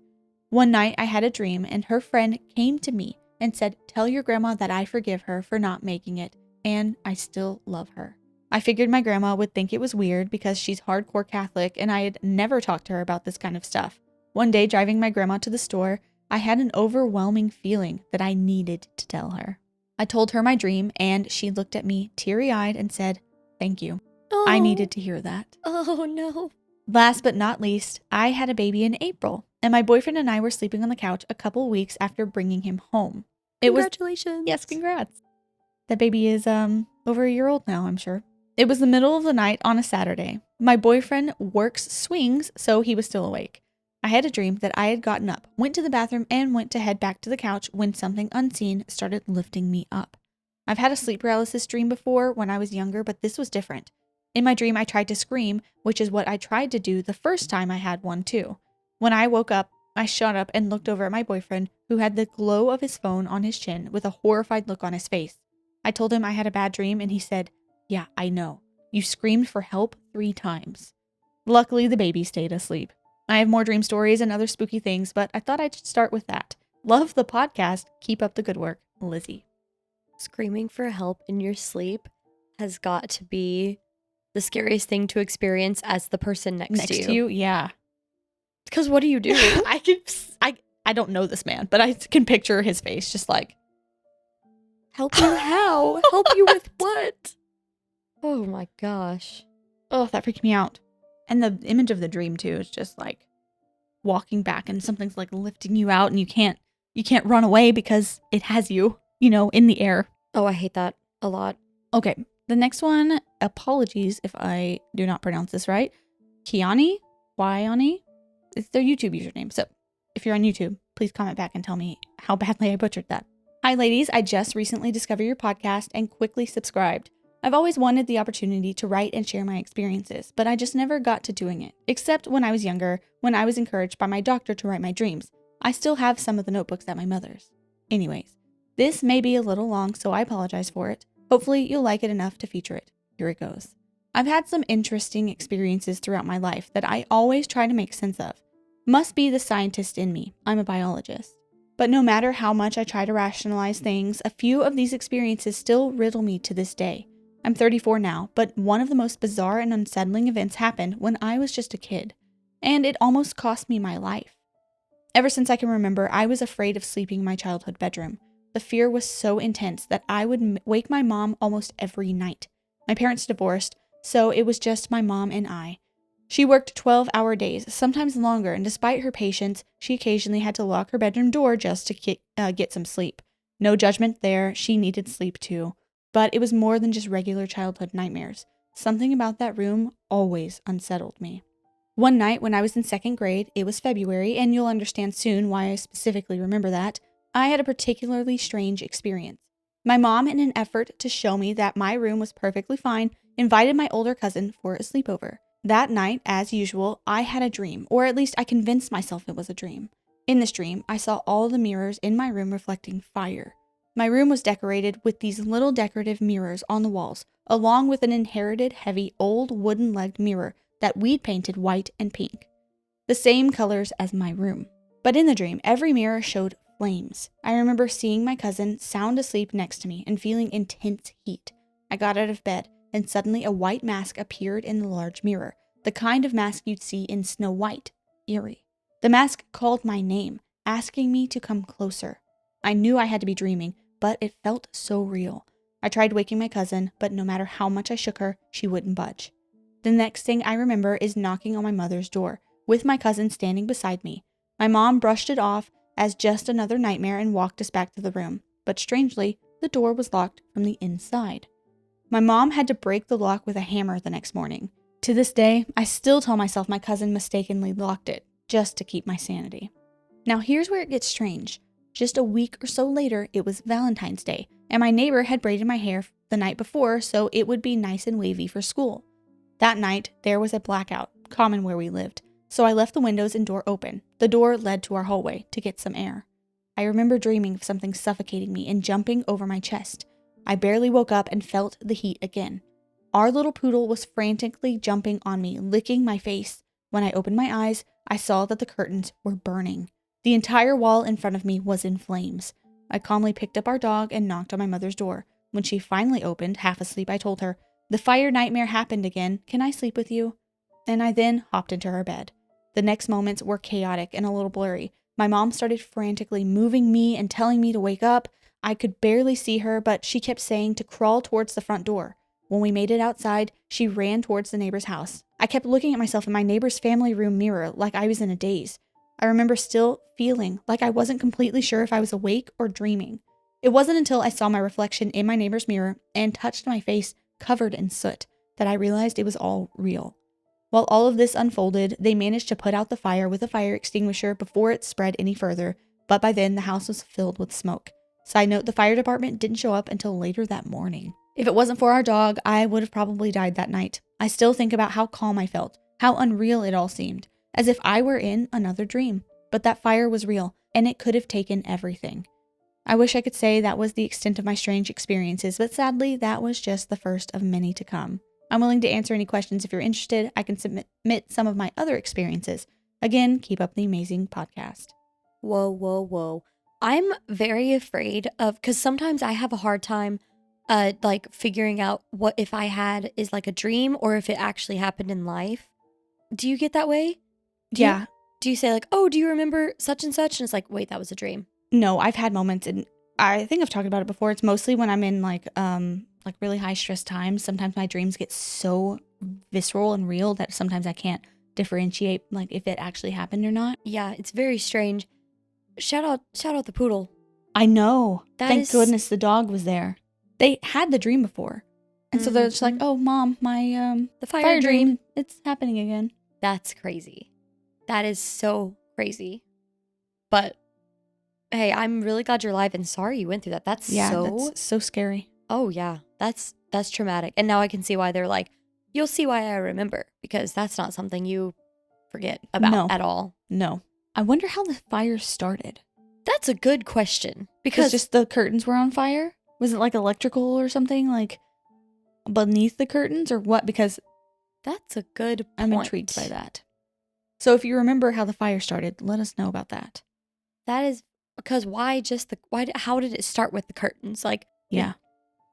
One night I had a dream and her friend came to me and said, "Tell your grandma that I forgive her for not making it, and I still love her." I figured my grandma would think it was weird because she's hardcore Catholic and I had never talked to her about this kind of stuff. One day driving my grandma to the store, I had an overwhelming feeling that I needed to tell her. I told her my dream and she looked at me teary-eyed and said, "Thank you.
Oh,
I needed to hear that."
Oh, no.
Last but not least, I had a baby in April, and my boyfriend and I were sleeping on the couch a couple weeks after bringing him home.
Congratulations.
Yes, congrats. That baby is over a year old now, I'm sure. It was the middle of the night on a Saturday. My boyfriend works swings, so he was still awake. I had a dream that I had gotten up, went to the bathroom, and went to head back to the couch when something unseen started lifting me up. I've had a sleep paralysis dream before when I was younger, but this was different. In my dream, I tried to scream, which is what I tried to do the first time I had one too. When I woke up, I shot up and looked over at my boyfriend, who had the glow of his phone on his chin with a horrified look on his face. I told him I had a bad dream, and he said, "Yeah, I know. You screamed for help 3 times. Luckily, the baby stayed asleep. I have more dream stories and other spooky things, but I thought I'd start with that. Love the podcast. Keep up the good work, Lizzy."
Screaming for help in your sleep has got to be the scariest thing to experience as the person next to you.
Yeah.
Because what do you do?
I don't know this man, but I can picture his face just like,
Help you how? Help you with what? Oh my gosh.
oh, that freaked me out. And the image of the dream too is just like walking back and something's like lifting you out and you can't run away because it has you, in the air.
Oh, I hate that a lot.
Okay, the next one, apologies if I do not pronounce this right. Quiony? It's their YouTube username. So if you're on YouTube, please comment back and tell me how badly I butchered that. Hi ladies, I just recently discovered your podcast and quickly subscribed. I've always wanted the opportunity to write and share my experiences, but I just never got to doing it, except when I was younger, when I was encouraged by my doctor to write my dreams. I still have some of the notebooks at my mother's. Anyways, this may be a little long, so I apologize for it. Hopefully you'll like it enough to feature it. Here it goes. I've had some interesting experiences throughout my life that I always try to make sense of. Must be the scientist in me. I'm a biologist. But no matter how much I try to rationalize things, a few of these experiences still riddle me to this day. I'm 34 now, but one of the most bizarre and unsettling events happened when I was just a kid, and it almost cost me my life. Ever since I can remember, I was afraid of sleeping in my childhood bedroom. The fear was so intense that I would wake my mom almost every night. My parents divorced, so it was just my mom and I. She worked 12-hour days, sometimes longer, and despite her patience, she occasionally had to lock her bedroom door just to get some sleep. No judgment there, she needed sleep too. But it was more than just regular childhood nightmares. Something about that room always unsettled me. One night when I was in 2nd grade, it was February, and you'll understand soon why I specifically remember that, I had a particularly strange experience. My mom, in an effort to show me that my room was perfectly fine, invited my older cousin for a sleepover. That night, as usual, I had a dream, or at least I convinced myself it was a dream. In this dream, I saw all the mirrors in my room reflecting fire. My room was decorated with these little decorative mirrors on the walls, along with an inherited heavy old wooden-legged mirror that we'd painted white and pink, the same colors as my room. But in the dream, every mirror showed flames. I remember seeing my cousin sound asleep next to me and feeling intense heat. I got out of bed, and suddenly a white mask appeared in the large mirror, the kind of mask you'd see in Snow White, eerie. The mask called my name, asking me to come closer. I knew I had to be dreaming, but it felt so real. I tried waking my cousin, but no matter how much I shook her, she wouldn't budge. The next thing I remember is knocking on my mother's door, with my cousin standing beside me. My mom brushed it off as just another nightmare and walked us back to the room. But strangely, the door was locked from the inside. My mom had to break the lock with a hammer the next morning. To this day, I still tell myself my cousin mistakenly locked it, just to keep my sanity. Now here's where it gets strange. Just a week or so later, it was Valentine's Day, and my neighbor had braided my hair the night before so it would be nice and wavy for school. That night, there was a blackout, common where we lived, so I left the windows and door open. The door led to our hallway to get some air. I remember dreaming of something suffocating me and jumping over my chest. I barely woke up and felt the heat again. Our little poodle was frantically jumping on me, licking my face. When I opened my eyes, I saw that the curtains were burning. The entire wall in front of me was in flames. I calmly picked up our dog and knocked on my mother's door. When she finally opened, half asleep, I told her, "The fire nightmare happened again. Can I sleep with you?" And I then hopped into her bed. The next moments were chaotic and a little blurry. My mom started frantically moving me and telling me to wake up. I could barely see her, but she kept saying to crawl towards the front door. When we made it outside, she ran towards the neighbor's house. I kept looking at myself in my neighbor's family room mirror like I was in a daze. I remember still feeling like I wasn't completely sure if I was awake or dreaming. It wasn't until I saw my reflection in my neighbor's mirror and touched my face covered in soot that I realized it was all real. While all of this unfolded, they managed to put out the fire with a fire extinguisher before it spread any further, but by then the house was filled with smoke. Side note, the fire department didn't show up until later that morning. If it wasn't for our dog, I would have probably died that night. I still think about how calm I felt, how unreal it all seemed, as if I were in another dream. But that fire was real, and it could have taken everything. I wish I could say that was the extent of my strange experiences, but sadly, that was just the first of many to come. I'm willing to answer any questions if you're interested. I can submit some of my other experiences. Again, keep up the amazing podcast.
Whoa, whoa, whoa. I'm very afraid of, because sometimes I have a hard time like figuring out what if I had is like a dream or if it actually happened in life. Do you get that way?
Yeah.
Do you say like, oh, do you remember such and such? And it's like, wait, that was a dream.
No, I've had moments, and I think I've talked about it before. It's mostly when I'm in like really high stress times. Sometimes my dreams get so visceral and real that sometimes I can't differentiate like if it actually happened or not.
Yeah, it's very strange. Shout out the poodle.
I know. Thank goodness the dog was there. They had the dream before. And so they're just like, "Oh, Mom, my
the fire dream,
it's happening again."
That's crazy. That is so crazy. But hey, I'm really glad you're alive and sorry you went through that. That's
so scary.
Oh yeah. That's traumatic. And now I can see why they're like, you'll see why I remember, because that's not something you forget about at all.
No. I wonder how the fire started.
That's a good question. Because
just the curtains were on fire? Was it like electrical or something like beneath the curtains or what? Because
that's a good point.
I'm intrigued by that. So if you remember how the fire started, let us know about that.
That is because how did it start with the curtains? Like,
yeah.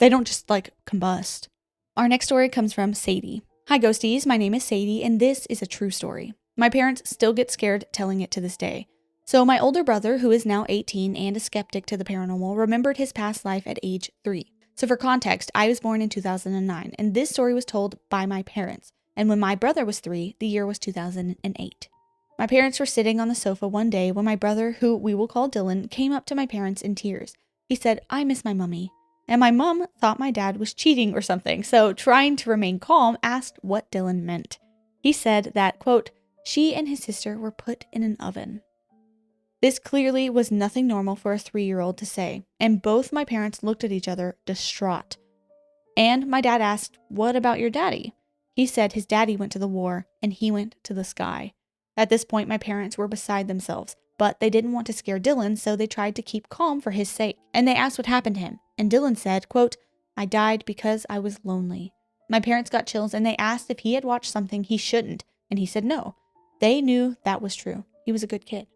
They don't just like combust. Our next story comes from Sadie. Hi Ghosties, my name is Sadie and this is a true story. My parents still get scared telling it to this day. So my older brother, who is now 18 and a skeptic to the paranormal, remembered his past life at age 3. So for context, I was born in 2009 and this story was told by my parents. And when my brother was 3, the year was 2008. My parents were sitting on the sofa one day when my brother, who we will call Dylan, came up to my parents in tears. He said, "I miss my mummy." And my mom thought my dad was cheating or something, so trying to remain calm, asked what Dylan meant. He said that, quote, she and his sister were put in an oven. This clearly was nothing normal for a 3-year-old to say, and both my parents looked at each other, distraught. And my dad asked, "What about your daddy?" He said his daddy went to the war, and he went to the sky. At this point, my parents were beside themselves, but they didn't want to scare Dylan, so they tried to keep calm for his sake. And they asked what happened to him, and Dylan said, quote, "I died because I was lonely." My parents got chills, and they asked if he had watched something he shouldn't, and he said no. They knew that was true. He was a good kid.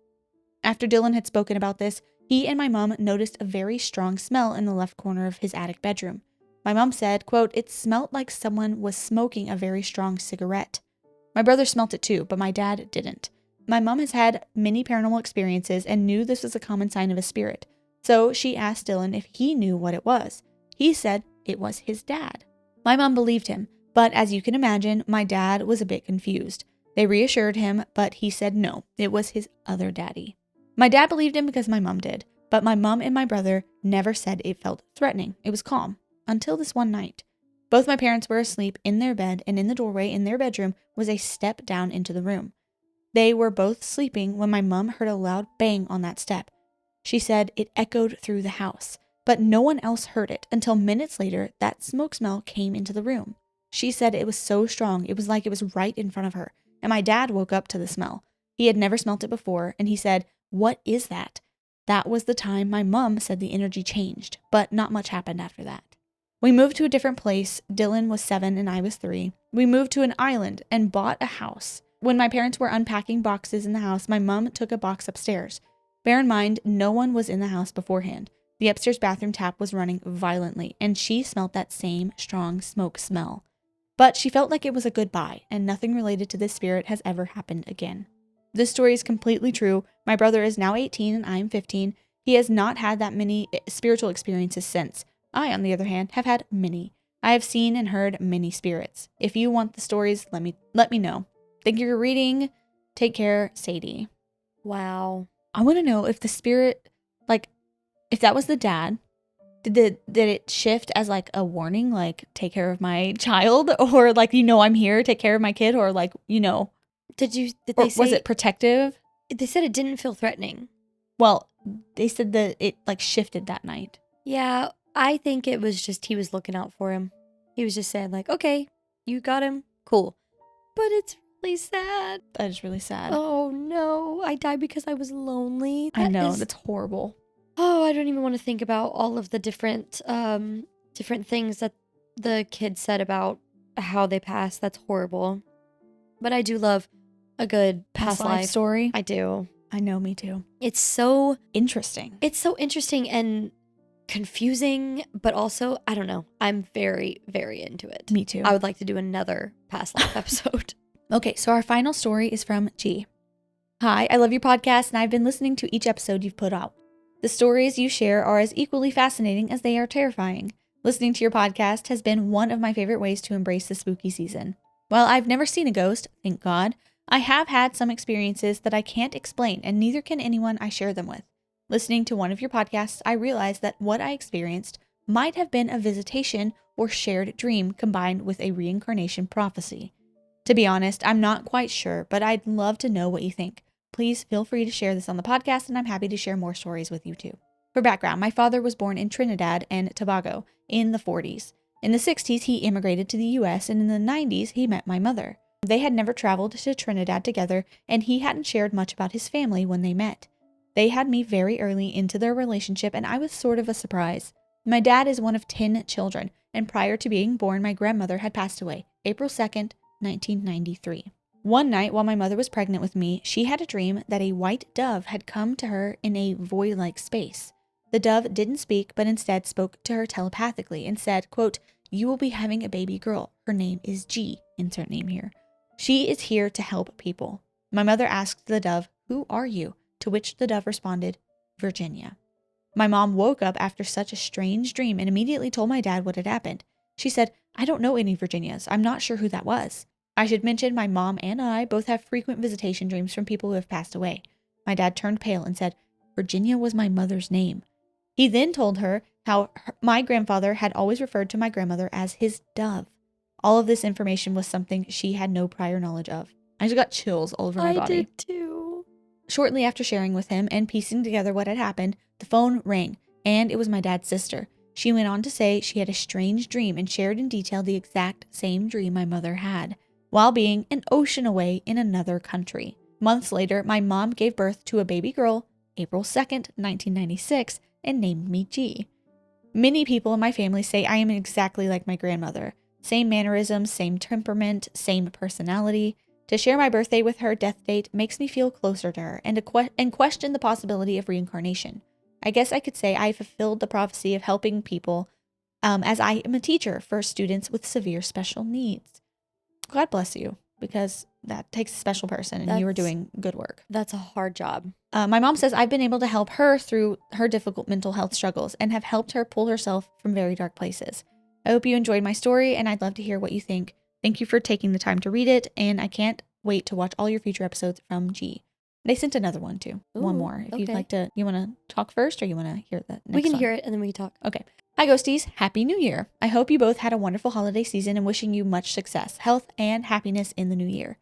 After Dylan had spoken about this, he and my mom noticed a very strong smell in the left corner of his attic bedroom. My mom said, quote, "It smelled like someone was smoking a very strong cigarette." My brother smelt it too, but my dad didn't. My mom has had many paranormal experiences and knew this was a common sign of a spirit. So she asked Dylan if he knew what it was. He said it was his dad. My mom believed him, but as you can imagine, my dad was a bit confused. They reassured him, but he said no, it was his other daddy. My dad believed him because my mom did, but my mom and my brother never said it felt threatening. It was calm. Until this one night. Both my parents were asleep in their bed, and in the doorway in their bedroom was a step down into the room. They were both sleeping when my mom heard a loud bang on that step. She said it echoed through the house, but no one else heard it until minutes later that smoke smell came into the room. She said it was so strong, it was like it was right in front of her, and my dad woke up to the smell. He had never smelt it before, and he said, "What is that?" That was the time my mom said the energy changed, but not much happened after that. We moved to a different place. Dylan was 7 and I was 3. We moved to an island and bought a house. When my parents were unpacking boxes in the house, my mom took a box upstairs. Bear in mind, no one was in the house beforehand. The upstairs bathroom tap was running violently, and she smelled that same strong smoke smell. But she felt like it was a goodbye, and nothing related to this spirit has ever happened again. This story is completely true. My brother is now 18 and I am 15. He has not had that many spiritual experiences since. I, on the other hand, have had many. I have seen and heard many spirits. If you want the stories, let me know. Thank you for reading. Take care, Sadie.
Wow.
I want to know if the spirit, like, if that was the dad, did it shift as like a warning, like, take care of my child, or like, I'm here, take care of my kid, or like,
Did
or
they say,
was it protective?
They said it didn't feel threatening.
Well, they said that it like shifted that night.
Yeah, I think it was just he was looking out for him. He was just saying like, okay, you got him, cool. But it's really sad.
That is really sad.
Oh no, I died because I was lonely.
I know, that's horrible.
Oh, I don't even want to think about all of the different things that the kids said about how they passed. That's horrible. But I do love a good past life
story.
I do.
I know, me too.
It's so
interesting.
It's so interesting and confusing, but also, I don't know. I'm very, very into it.
Me too.
I would like to do another past life episode.
Okay, so our final story is from G. Hi, I love your podcast and I've been listening to each episode you've put out. The stories you share are as equally fascinating as they are terrifying. Listening to your podcast has been one of my favorite ways to embrace the spooky season. While I've never seen a ghost, thank God, I have had some experiences that I can't explain, and neither can anyone I share them with. Listening to one of your podcasts, I realized that what I experienced might have been a visitation or shared dream combined with a reincarnation prophecy. To be honest, I'm not quite sure, but I'd love to know what you think. Please feel free to share this on the podcast, and I'm happy to share more stories with you too. For background, my father was born in Trinidad and Tobago in the 40s. In the 60s, he immigrated to the US, and in the 90s, he met my mother. They had never traveled to Trinidad together, and he hadn't shared much about his family when they met. They had me very early into their relationship, and I was sort of a surprise. My dad is one of 10 children, and prior to being born, my grandmother had passed away, April 2nd, 1993. One night, while my mother was pregnant with me, she had a dream that a white dove had come to her in a void-like space. The dove didn't speak, but instead spoke to her telepathically and said, quote, "You will be having a baby girl. Her name is G," insert name here. "She is here to help people." My mother asked the dove, "Who are you?" To which the dove responded, "Virginia." My mom woke up after such a strange dream and immediately told my dad what had happened. She said, "I don't know any Virginias. I'm not sure who that was." I should mention my mom and I both have frequent visitation dreams from people who have passed away. My dad turned pale and said, "Virginia was my mother's name." He then told her how my grandfather had always referred to my grandmother as his dove. All of this information was something she had no prior knowledge of. I just got chills all over my body.
I did too.
Shortly after sharing with him and piecing together what had happened, the phone rang, and it was my dad's sister. She went on to say she had a strange dream and shared in detail the exact same dream my mother had, while being an ocean away in another country. Months later, my mom gave birth to a baby girl, April 2nd, 1996, and named me G. Many people in my family say I am exactly like my grandmother. Same mannerisms, same temperament, same personality. To share my birthday with her death date makes me feel closer to her and question the possibility of reincarnation. I guess I could say I fulfilled the prophecy of helping people as I am a teacher for students with severe special needs. God bless you, because that takes a special person and you are doing good work.
That's a hard job.
My mom says I've been able to help her through her difficult mental health struggles and have helped her pull herself from very dark places. I hope you enjoyed my story, and I'd love to hear what you think. Thank you for taking the time to read it, and I can't wait to watch all your future episodes from G. They sent another one too. One
Ooh,
more. If you'd
okay.
like to, you want to talk first, or you want to hear the next one?
We can hear it and then we can talk.
Okay. Hi, Ghosties. Happy New Year. I hope you both had a wonderful holiday season and wishing you much success, health, and happiness in the new year.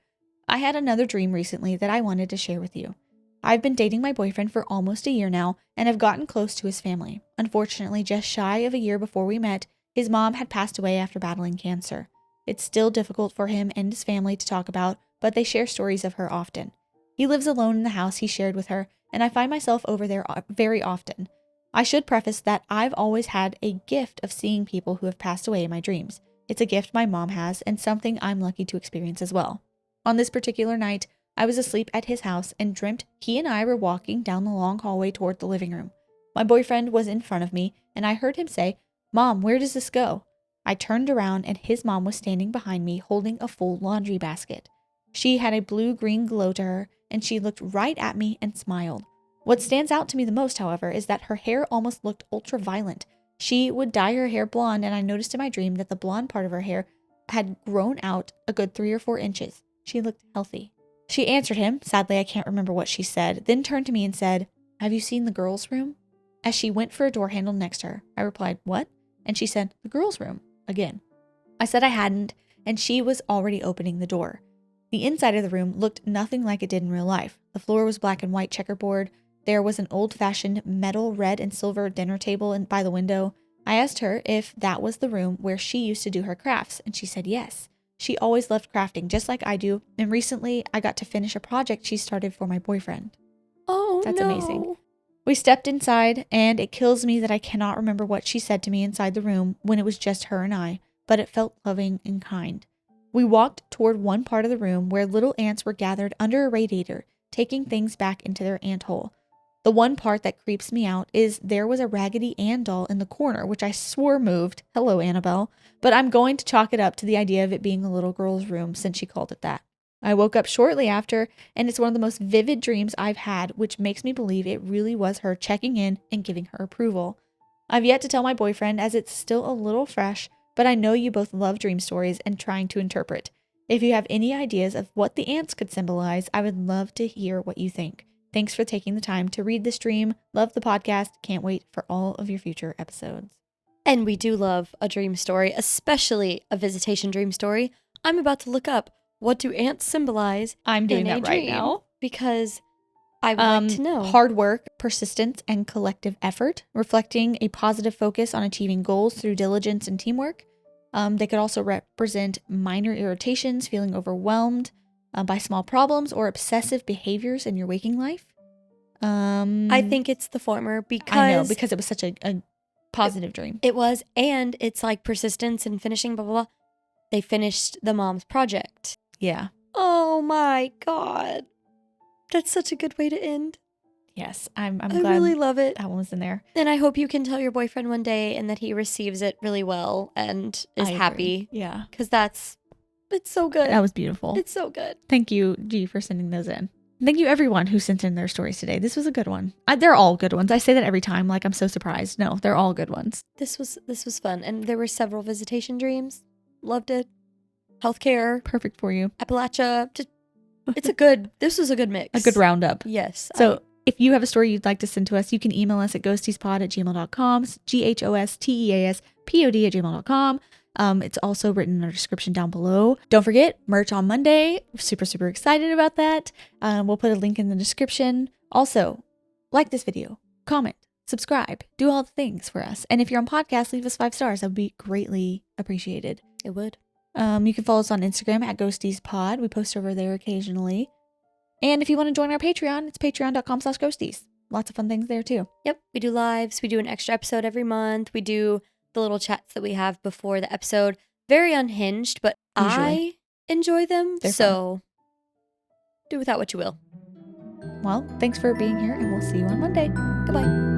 I had another dream recently that I wanted to share with you. I've been dating my boyfriend for almost a year now and have gotten close to his family. Unfortunately, just shy of a year before we met, his mom had passed away after battling cancer. It's still difficult for him and his family to talk about, but they share stories of her often. He lives alone in the house he shared with her, and I find myself over there very often. I should preface that I've always had a gift of seeing people who have passed away in my dreams. It's a gift my mom has and something I'm lucky to experience as well. On this particular night, I was asleep at his house and dreamt he and I were walking down the long hallway toward the living room. My boyfriend was in front of me, and I heard him say, "Mom, where does this go?" I turned around and his mom was standing behind me holding a full laundry basket. She had a blue-green glow to her, and she looked right at me and smiled. What stands out to me the most, however, is that her hair almost looked ultra-violent. She would dye her hair blonde, and I noticed in my dream that the blonde part of her hair had grown out a good 3 or 4 inches. She looked healthy. She answered him. Sadly, I can't remember what she said, then turned to me and said, "Have you seen the girls' room?" As she went for a door handle next to her, I replied, "What?" And she said, "The girls' room," again. I said I hadn't, and she was already opening the door. The inside of the room looked nothing like it did in real life. The floor was black and white checkerboard. There was an old-fashioned metal red and silver dinner table by the window. I asked her if that was the room where she used to do her crafts, and she said yes. She always loved crafting, just like I do, and recently I got to finish a project she started for my boyfriend.
Oh,
That's
no.
amazing. We stepped inside, and it kills me that I cannot remember what she said to me inside the room when it was just her and I, but it felt loving and kind. We walked toward one part of the room where little ants were gathered under a radiator, taking things back into their ant hole. The one part that creeps me out is there was a Raggedy Ann doll in the corner, which I swore moved. Hello, Annabelle. But I'm going to chalk it up to the idea of it being a little girl's room since she called it that. I woke up shortly after, and it's one of the most vivid dreams I've had, which makes me believe it really was her checking in and giving her approval. I've yet to tell my boyfriend as it's still a little fresh, but I know you both love dream stories and trying to interpret. If you have any ideas of what the ants could symbolize, I would love to hear what you think. Thanks for taking the time to read this dream. Love the podcast. Can't wait for all of your future episodes.
And we do love a dream story, especially a visitation dream story. I'm about to look up, what do ants symbolize?
I'm doing
in a
that right
dream?
now.
Because I would like to know.
Hard work, persistence, and collective effort, reflecting a positive focus on achieving goals through diligence and teamwork. They could also represent minor irritations, feeling overwhelmed by small problems, or obsessive behaviors in your waking life.
I think it's the former because
I know, because it was such a positive dream.
It was, and it's like persistence and finishing, blah, blah, blah. They finished the mom's project.
Yeah.
Oh my God. That's such a good way to end.
Yes, I'm glad
I really love it.
that one was in there.
And I hope you can tell your boyfriend one day and that he receives it really well and is
I agree.
happy.
Yeah.
Because it's so good.
That was beautiful.
It's so good.
Thank you, G, for sending those in. Thank you, everyone who sent in their stories today. This was a good one. They're all good ones. I say that every time, like I'm so surprised. No, they're all good ones.
This was fun. And there were several visitation dreams. Loved it. Healthcare.
Perfect for you.
Appalachia. This was a good mix.
A good roundup.
Yes.
So if you have a story you'd like to send to us, you can email us at ghosteaspod@gmail.com, ghosteaspod@gmail.com. It's also written in our description down below. Don't forget, merch on Monday. We're super, super excited about that. We'll put a link in the description. Also, like this video, comment, subscribe, do all the things for us. And if you're on podcast, leave us 5 stars. That would be greatly appreciated.
It would.
You can follow us on Instagram at Ghosteaspod. We post over there occasionally. And if you want to join our Patreon, it's patreon.com/ghosties. Lots of fun things there too.
Yep. We do lives. We do an extra episode every month. We do the little chats that we have before the episode. Very unhinged, but
Usually.
I enjoy them.
They're
so do without what you will.
Well, thanks for being here, and we'll see you on Monday.
Goodbye.